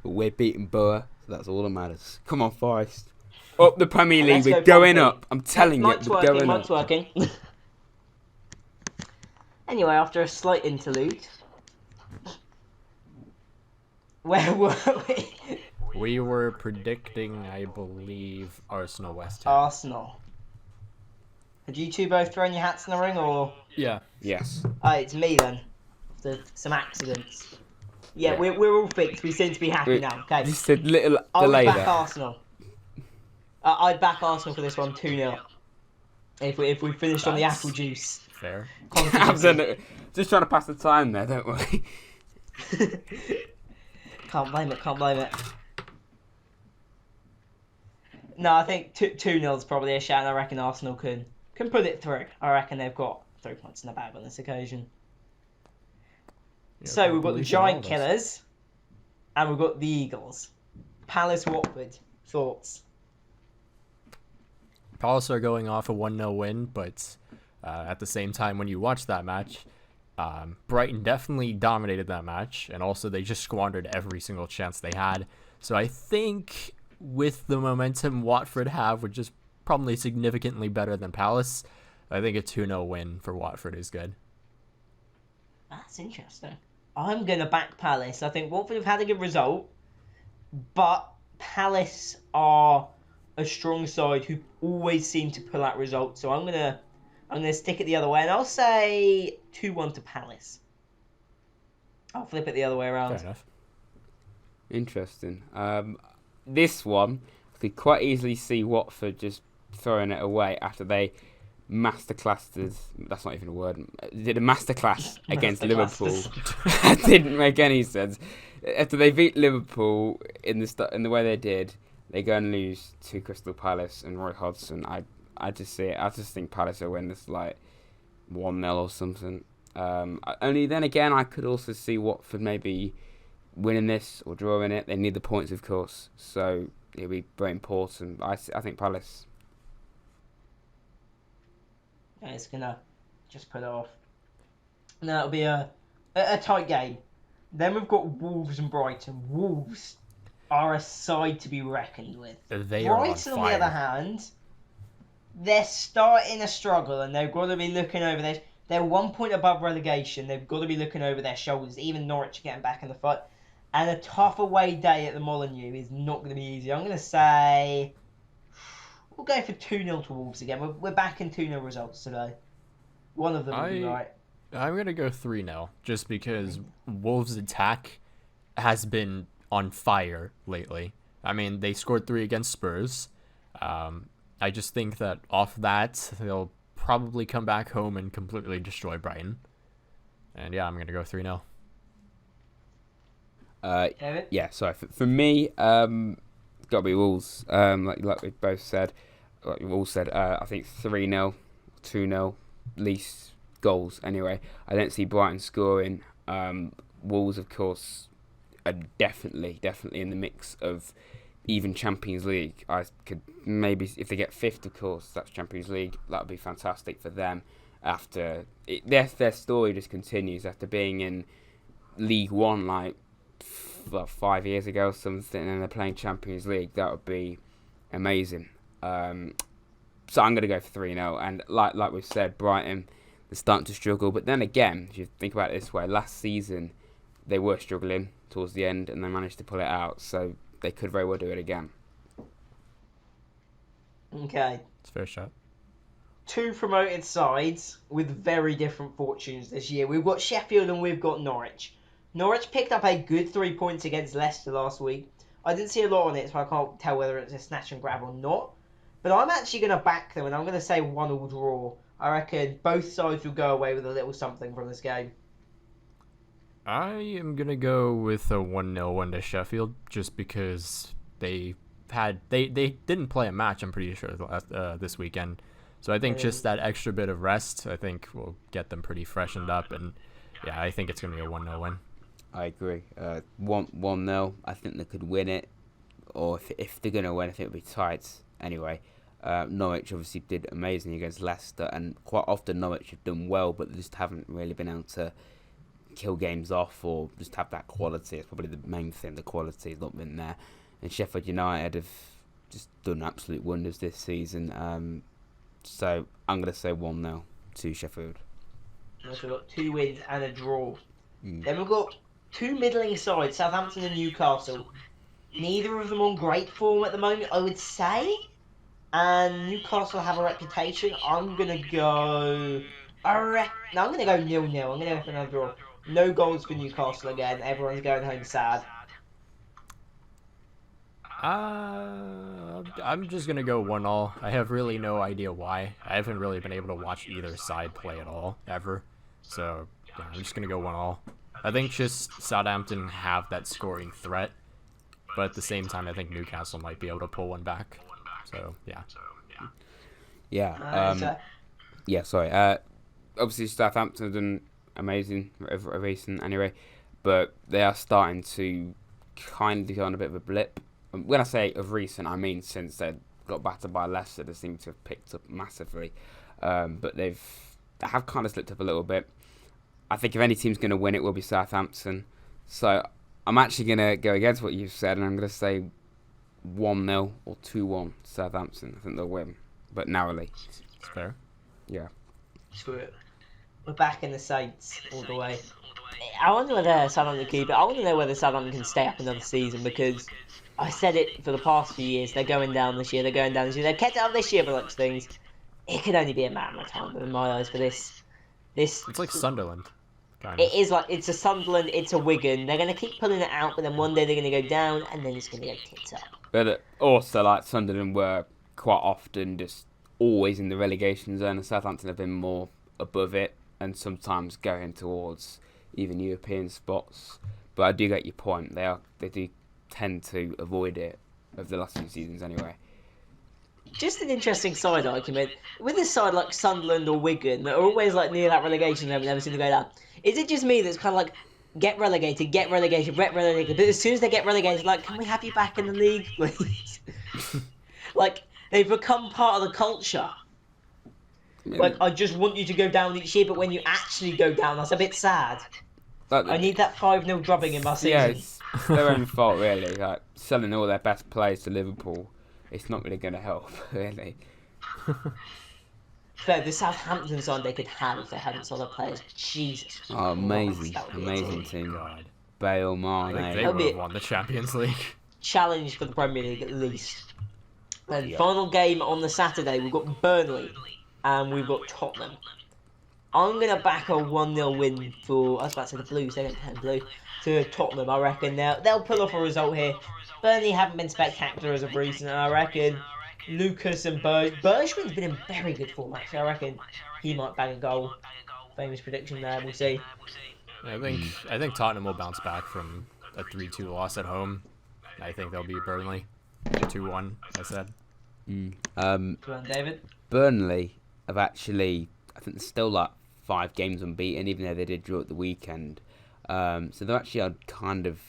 But we're beating Borough, so that's all that matters. Come on, Forest. Up the Premier League, Let's we're go going Pompey. up. I'm telling you, Mike's we're working, going Mike's up. working. Anyway, after a slight interlude, where were we? We were predicting, I believe, Arsenal West Ham. Arsenal. Had you two both thrown your hats in the ring, or? Yeah. Yes. It's me then. After some accidents. Yeah, Yeah. We're all fixed. We seem to be happy now. Okay. Just a little I would delay back there. Arsenal. I'd back Arsenal for this one 2-0. If we finished on the That's apple juice. Fair. I've done it. Just trying to pass the time there, don't worry. Can't blame it. No, I think 2-0 is probably a shout, and I reckon Arsenal can put it through. I reckon they've got 3 points in the bag on this occasion. Yeah, So we've got the believe in Giant all of us. Killers, and we've got the Eagles. Palace Watford. Thoughts? Palace are going off a 1-0 win, but at the same time, when you watch that match, Brighton definitely dominated that match, and also they just squandered every single chance they had. So I think with the momentum Watford have, which is probably significantly better than Palace, I think a 2-0 win for Watford is good. That's interesting. I'm going to back Palace. I think Watford have had a good result, but Palace are a strong side who always seem to pull out results. So I'm gonna stick it the other way, and I'll say 2-1 to Palace. I'll flip it the other way around. Fair enough. Interesting. This one, I could quite easily see Watford just throwing it away after they masterclassed. That's not even a word. Did a masterclass against Liverpool. That didn't make any sense. After they beat Liverpool in the way they did, they go and lose to Crystal Palace and Roy Hodgson. I just see it. I just think Palace will win this like 1-0 or something. Only then again, I could also see Watford maybe winning this or drawing it. They need the points, of course, so it'll be very important. I think Palace. Yeah, it's gonna just put it off. No, it'll be a tight game. Then we've got Wolves and Brighton. Wolves are a side to be reckoned with. They are on Brighton, on the fire. other hand, they're starting to struggle, and they've got to be looking over this. They're 1 point above relegation. They've got to be looking over their shoulders. Even Norwich are getting back in the fight. And a tough away day at the Molineux is not going to be easy. I'm going to say we'll go for 2-0 to Wolves again. We're back in 2-0 results today. One of them will be right. I'm going to go 3-0, just because Wolves' attack has been on fire lately. I mean, they scored 3 against Spurs. I just think that off that, they'll probably come back home and completely destroy Brighton. And yeah, I'm going to go 3-0. Yeah, sorry. For me, it's got to be Wolves. Like we both said, like we all said, I think 3-0, 2-0, least goals. Anyway, I don't see Brighton scoring. Wolves, of course, are definitely in the mix of even Champions League. I could maybe, if they get 5th, of course, that's Champions League. That would be fantastic for them. After their story just continues after being in League One like 5 years ago or something, and they're playing Champions League. That would be amazing. So I'm going to go for 3-0. And like we've said, Brighton, they're starting to struggle. But then again, if you think about it this way, last season they were struggling towards the end, and they managed to pull it out. So they could very well do it again. Okay. It's a fair shot. 2 promoted sides with very different fortunes this year. We've got Sheffield and we've got Norwich. Norwich picked up a good 3 points against Leicester last week. I didn't see a lot on it, so I can't tell whether it's a snatch and grab or not. But I'm actually going to back them, and I'm going to say 1-1 draw. I reckon both sides will go away with a little something from this game. I am going to go with a 1-0 win to Sheffield, just because they didn't play a match, I'm pretty sure, this weekend. So I think just that extra bit of rest, I think, will get them pretty freshened up. And yeah, I think it's going to be a 1-0 win. I agree. 1-0. I think they could win it. Or if they're going to win, I think it'll be tight. Anyway, Norwich obviously did amazing against Leicester. And quite often Norwich have done well, but they just haven't really been able to kill games off or just have that quality. It's probably the main thing. The quality has not been there. And Sheffield United have just done absolute wonders this season. So I'm going to say 1-0 to Sheffield. So we've got 2 wins and a draw. Then we've got 2 middling sides, Southampton and Newcastle. Neither of them on great form at the moment, I would say. And Newcastle have a reputation. I'm going to go... I'm going to go 0-0. I'm going to go for another draw. No goals for Newcastle again. Everyone's going home sad. I'm just going to go 1-1. I have really no idea why. I haven't really been able to watch either side play at all, ever. So, yeah, I'm just going to go 1-1. I think just Southampton have that scoring threat. But at the same time, I think Newcastle might be able to pull one back. So, yeah. Yeah. Yeah, sorry. Obviously, Southampton have done amazing recent anyway. But they are starting to kind of go on a bit of a blip. When I say of recent, I mean since they got battered by Leicester, they seem to have picked up massively. But they have kind of slipped up a little bit. I think if any team's going to win, it will be Southampton. So I'm actually going to go against what you've said, and I'm going to say 1-0 or 2-1 Southampton. I think they'll win, but narrowly. It's fair. Yeah. Screw it. We're back in the Saints all the way. I wonder whether Southampton keep it. I want to know whether Southampton can stay up another season, because I said it for the past few years. They're going down this year. They're going down this year. They've kept it up this year, but like things, it could only be a matter of time in my eyes for this. It's like Sunderland. Kind of. It is like, it's a Sunderland, it's a Wigan. They're going to keep pulling it out, but then one day they're going to go down, and then it's going to go tits up. But also, like, Sunderland were quite often just always in the relegation zone, and Southampton have been more above it, and sometimes going towards even European spots. But I do get your point. They do tend to avoid it over the last few seasons anyway. Just an interesting side argument. With a side like Sunderland or Wigan that are always like near that relegation zone and never seem to go down, is it just me that's kind of like, get relegated, but as soon as they get relegated, like, can we have you back in the league, please? Like, they've become part of the culture. Like, I just want you to go down each year, but when you actually go down, that's a bit sad. I need that 5-0 drubbing in my season. Yeah, it's their own fault, really. Like, selling all their best players to Liverpool, it's not really going to help, really. So the Southampton side they could have if they hadn't sold their players. Jesus. Oh, amazing. Christ, Amazing team. God. Bale, I think Mane. they would have won the Champions League. Challenge for the Premier League at least. And final game on the Saturday, we've got Burnley and we've got Tottenham. I'm going to back a 1-0 win for, I was about to say the Blues, they don't turn blue, to Tottenham. I reckon they'll pull off a result here. Burnley haven't been spectacular as of recent, and I reckon Lucas and Bergman's been in very good form, actually. I reckon he might bang a goal. Famous prediction there, we'll see. I think Tottenham will bounce back from a 3-2 loss at home. I think they'll beat Burnley 2-1, I said. Come on, David. Burnley have actually, I think they're still like 5 games unbeaten, even though they did draw at the weekend. So they're actually kind of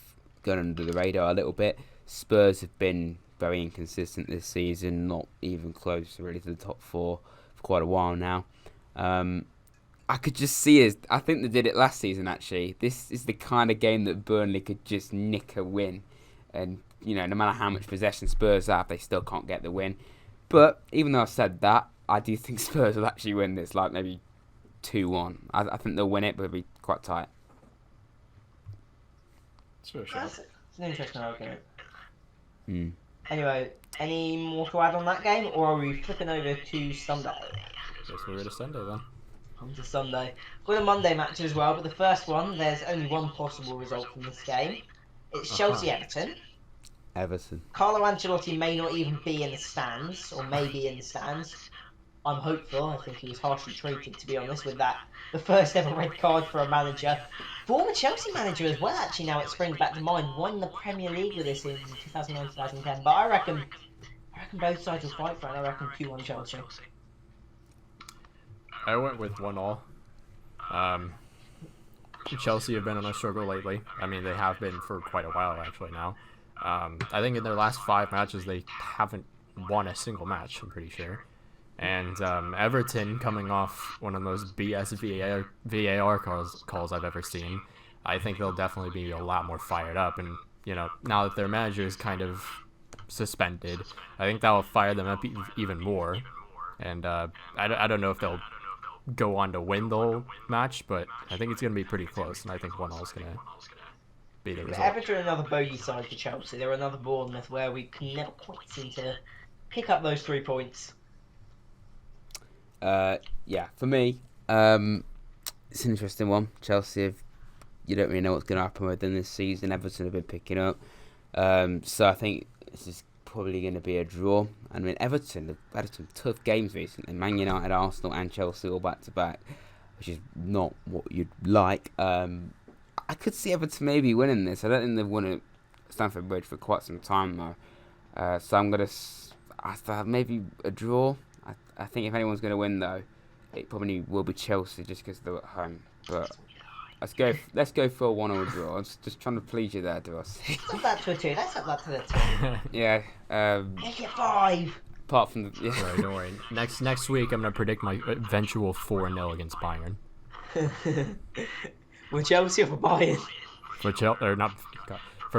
gone under the radar a little bit. Spurs have been very inconsistent this season, not even close really to the top 4 for quite a while now. I could just see it. I think they did it last season, actually. This is the kind of game that Burnley could just nick a win. And, you know, no matter how much possession Spurs have, they still can't get the win. But even though I said that, I do think Spurs will actually win this, like maybe 2-1. I think they'll win it, but it'll be quite tight. Sure. It's an interesting argument. Mm. Anyway, any more to add on that game, or are we flipping over to Sunday? Guess we're to Sunday then. On to Sunday. We've got a Monday match as well, but the first one, there's only one possible result from this game. It's Chelsea-Everton. Everton. Carlo Ancelotti may not even be in the stands, or may be in the stands. I'm hopeful. I think he was harshly treated, to be honest, with that. The first ever red card for a manager. Former Chelsea manager as well, actually, now it springs back to mind. Won the Premier League with us in 2009-2010. But I reckon both sides will fight for it. I reckon 2-1 Chelsea. I went with 1-1. Chelsea have been on a struggle lately. I mean, they have been for quite a while, actually, now. I think in their last 5 matches, they haven't won a single match, I'm pretty sure. And Everton, coming off one of those BS VAR calls I've ever seen, I think they'll definitely be a lot more fired up. And, now that their manager is kind of suspended, I think that will fire them up even more. And I don't know if they'll go on to win the whole match, but I think it's going to be pretty close. And I think 1-0 is going to be the result. Everton are another bogey side for Chelsea. They're another Bournemouth where we can never quite seem to pick up those 3 points. Yeah, for me, it's an interesting one. Chelsea, you don't really know what's going to happen with them this season. Everton have been picking up. So I think this is probably going to be a draw. I mean, Everton have had some tough games recently. Man United, Arsenal and Chelsea all back-to-back, which is not what you'd like. I could see Everton maybe winning this. I don't think they've won at Stamford Bridge for quite some time, though. So I'm going to maybe a draw. I think if anyone's going to win, though, it probably will be Chelsea just because they're at home. But let's go for a 1-1 draw. I was just trying to please you there, Doss. Let's up that to a 2. Let's up that to the 2. Yeah. Make it 5. Apart from the... Yeah. Don't worry. Next week, I'm going to predict my eventual 4-0 against Bayern. For Chelsea or for Bayern? For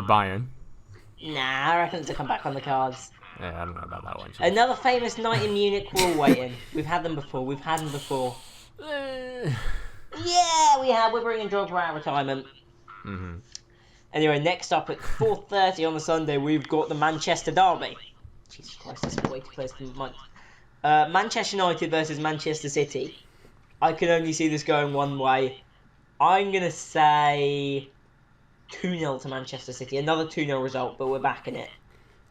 Bayern. Nah, I reckon it's to come back on the cards. Yeah, I don't know about that one. Another famous night in Munich we're all waiting. We've had them before. Yeah, we have. We're bringing Drogba out of retirement. Mm-hmm. Anyway, next up at 4:30 on the Sunday, we've got the Manchester Derby. Jesus Christ, that's a way to place the month. Manchester United versus Manchester City. I can only see this going one way. I'm going to say 2-0 to Manchester City. Another 2-0 result, but we're back in it.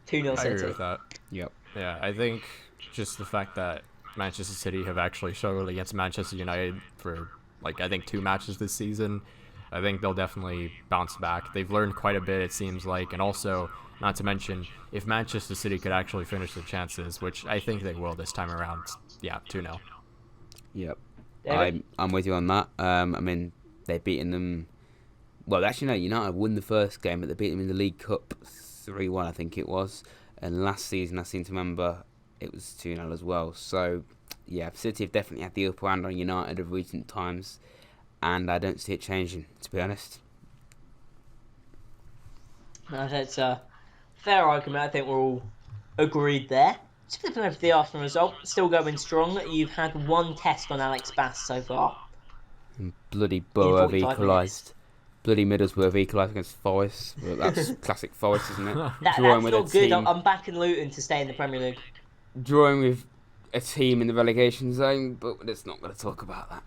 2-0 City. I agree with that. Yep. Yeah, I think just the fact that Manchester City have actually struggled against Manchester United for, I think 2 matches this season, I think they'll definitely bounce back. They've learned quite a bit, it seems like, and also, not to mention, if Manchester City could actually finish their chances, which I think they will this time around, yeah, 2-0. Yep. David? I'm with you on that. I mean, they've beaten them... Well, actually, no, United won the first game, but they beat them in the League Cup 3-1, I think it was. And last season, I seem to remember, it was 2-0 as well. So, yeah, City have definitely had the upper hand on United of recent times, and I don't see it changing, to be honest. That's a fair argument. I think we're all agreed there. Just flipping over to the Arsenal result, still going strong. You've had 1 test on Alex Bass so far. And bloody Borough have 45 equalised. Bloody Middlesbrough have equalised against Forest. Well, that's classic Forest, isn't it? That's Drawing with not a good. team, I'm backing Luton to stay in the Premier League. drawing with a team in the relegation zone, but let's not going to talk about that.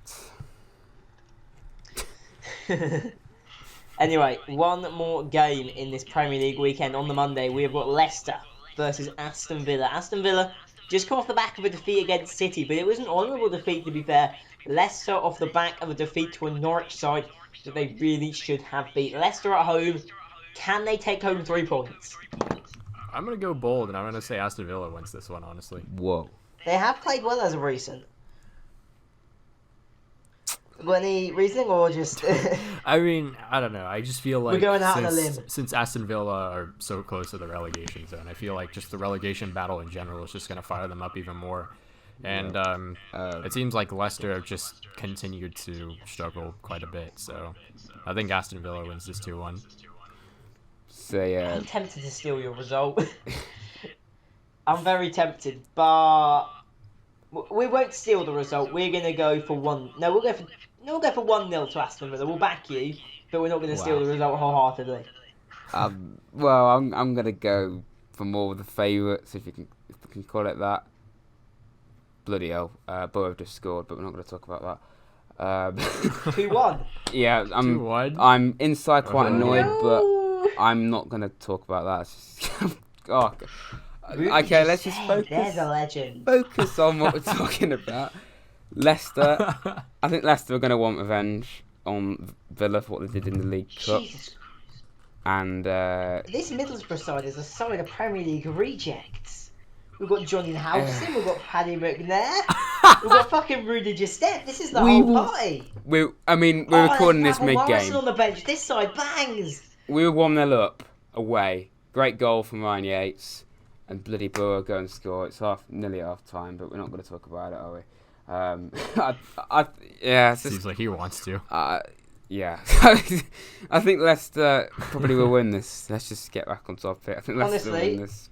Anyway, one more game in this Premier League weekend. On the Monday, we have got Leicester versus Aston Villa. Aston Villa just come off the back of a defeat against City, but it was an honourable defeat, to be fair. Leicester off the back of a defeat to a Norwich side that they really should have beat. Leicester at home. Can they take home 3 points? I'm going to go bold, and I'm going to say Aston Villa wins this one, honestly. Whoa. They have played well as of recent. Got any reasoning or just... I mean, I don't know. I just feel like We're going out on a limb. since Aston Villa are so close to the relegation zone, I feel like just the relegation battle in general is just going to fire them up even more. And it seems like Leicester have just continued to struggle quite a bit. So I think Aston Villa wins this 2-1. So, I'm tempted to steal your result. I'm very tempted, but we won't steal the result. We're gonna go for 1. No, we'll go for 1-0 to Aston Villa. We'll back you, but we're not gonna steal the result wholeheartedly. well, I'm gonna go for more of the favourites, if we can call it that. Bloody hell, Borough have just scored, but we're not gonna talk about that. 2-1. Yeah, 2-1? I'm inside quite annoyed, No. but I'm not gonna talk about that. It's just, oh, okay, let's just focus. There's a legend. Focus on what we're talking about. Leicester. I think Leicester are going to want revenge on Villa for what they did in the League Cup. Jesus. And This Middlesbrough side is a side of Premier League rejects. We've got Johnny Howson, we've got Paddy McNair, we've got fucking Rudy Giuseppe. This is the whole party. we're recording this Morrison mid-game. on the bench. This side bangs. We were 1-0 up away. Great goal from Ryan Yates. and bloody Borough go and score. It's nearly half time, but we're not going to talk about it, are we? Yeah, it's Seems just, like he wants to. yeah. I think Leicester probably will win this. Let's just get back on topic. I think Leicester will Honestly. win this.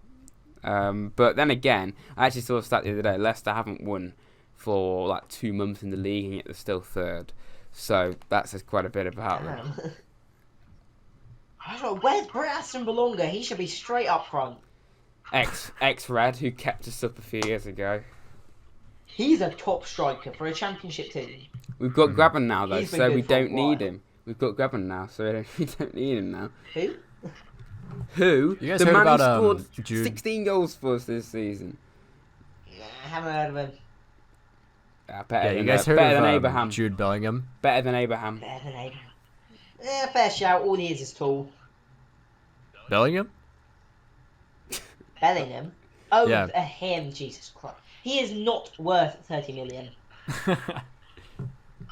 But then again, I actually saw a stat the other day. Leicester haven't won for like 2 months in the league, and yet they're still third. So that says quite a bit about them. Damn. I don't know, where's Britt Aston Belonga? He should be straight up front. Ex-Red, who kept us up a few years ago. He's a top striker for a championship team. We've got Graben now, though, He's been so good we for a don't need while. him. We've got Graben now, so we don't need him now. Who? Who? You guys The heard man who about, scored Jude? 16 goals for us this season. Nah, I haven't heard of him. Better Yeah, you than, guys heard better of than Abraham. Jude Bellingham? Better than Abraham. Better than Abraham. Fair shout. All he is tall. Bellingham? Bellingham. Oh, Yeah. him. Jesus Christ. He is not worth 30 million.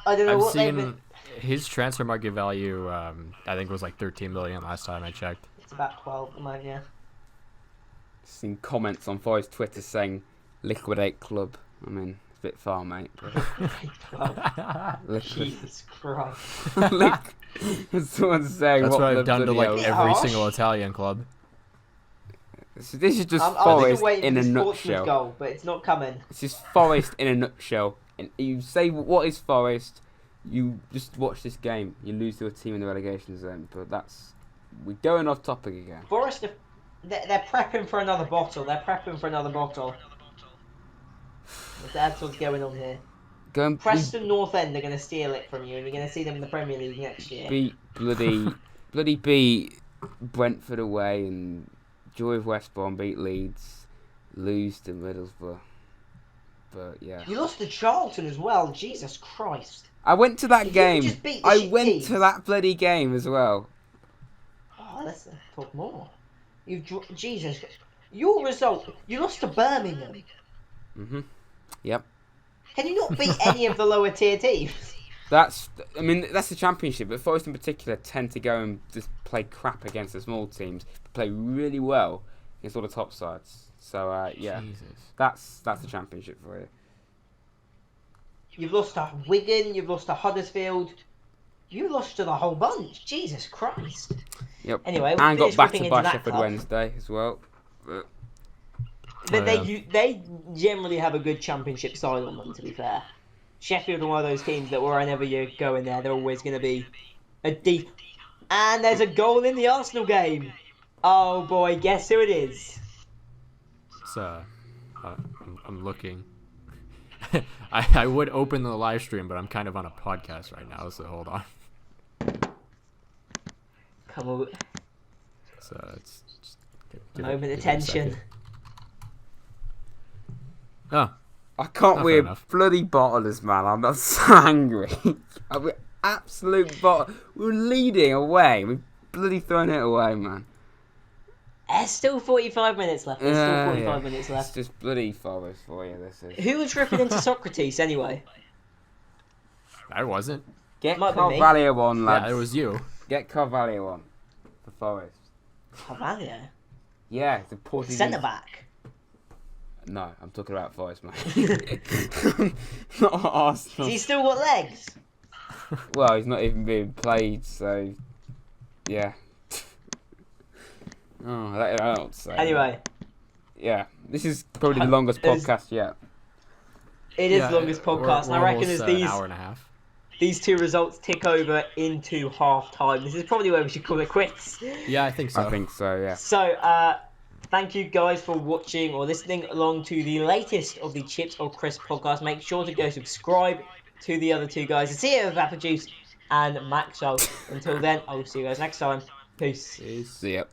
I don't know I've what they've seen been... his transfer market value. I think was like 13 million last time I checked. It's about 12 at the moment, yeah. Seen comments on Forest's Twitter saying liquidate club. I mean, it's a bit far, mate. But Jesus Christ. someone's saying That's what the I've done to bloody like hell. Bit every harsh. single Italian club. So this is just I'm Forest waiting in for a this Portsmouth nutshell. goal, but it's not coming. This is Forest in a nutshell. And you say what is Forest, you just watch this game. You lose to a team in the relegation zone. But we're going off topic again. Forest, they're prepping for another bottle. They're prepping for another bottle. That's what's going on here. Preston North End are going to steal it from you, and you're going to see them in the Premier League next year. Beat bloody beat Brentford away, and Joy of West Brom beat Leeds, lose to Middlesbrough. But yeah, You lost to Charlton as well. Jesus Christ. I went to that You game. just beat the I shit went teams. to that bloody game as well. Oh, let's talk more. Jesus. Your result. You lost to Birmingham. Yep. Can you not beat any of the lower tier teams? That's the Championship, but Forest in particular tend to go and just play crap against the small teams, but play really well against all the top sides. So yeah, Jesus. that's the Championship for you. You've lost to Wigan. You've lost to Huddersfield. You lost to the whole bunch. Jesus Christ. Yep. Anyway, And got finish ripping battered into by that Sheffield club. Wednesday as well. But They generally have a good championship side on them, to be fair. Sheffield are one of those teams that wherever you go in there, they're always going to be a deep... And there's a goal in the Arsenal game. Oh boy, guess who it is? It's, I'm looking. I would open the live stream, but I'm kind of on a podcast right now, so hold on. Come on, So it's just give moment give of a tension. second. Oh, I can't fair wear enough. bloody bottlers, man. I'm not so angry. We're absolute bottle. We're leading away. We've bloody thrown it away, man. There's still 45 minutes left. There's still 45 minutes It's left. just bloody Forest for you. This is. Who was ripping into Socrates anyway? I wasn't. Get Might be me. Carvalho on, lads. Yeah, it was you. Get Carvalho on for Forest. Carvalho? Yeah, the Portuguese. Centre back. No, I'm talking about Forest, man. Not Arsenal. Has he still got legs? Well, he's not even being played, so yeah. Oh, I don't know what to say. Anyway, Yeah, this is probably the longest It's- podcast yet. it is Yeah, the longest podcast, and I reckon as an these hour and a half. these two results tick over into half time, this is probably where we should call it quits. Yeah, I think so. I think so, yeah. So, thank you guys for watching or listening along to the latest of the Chips or Crisp podcast. Make sure to go subscribe to the other two guys, the CEO of Apple Juice and Max. So, until then, I will see you guys next time. Peace. Peace. See ya.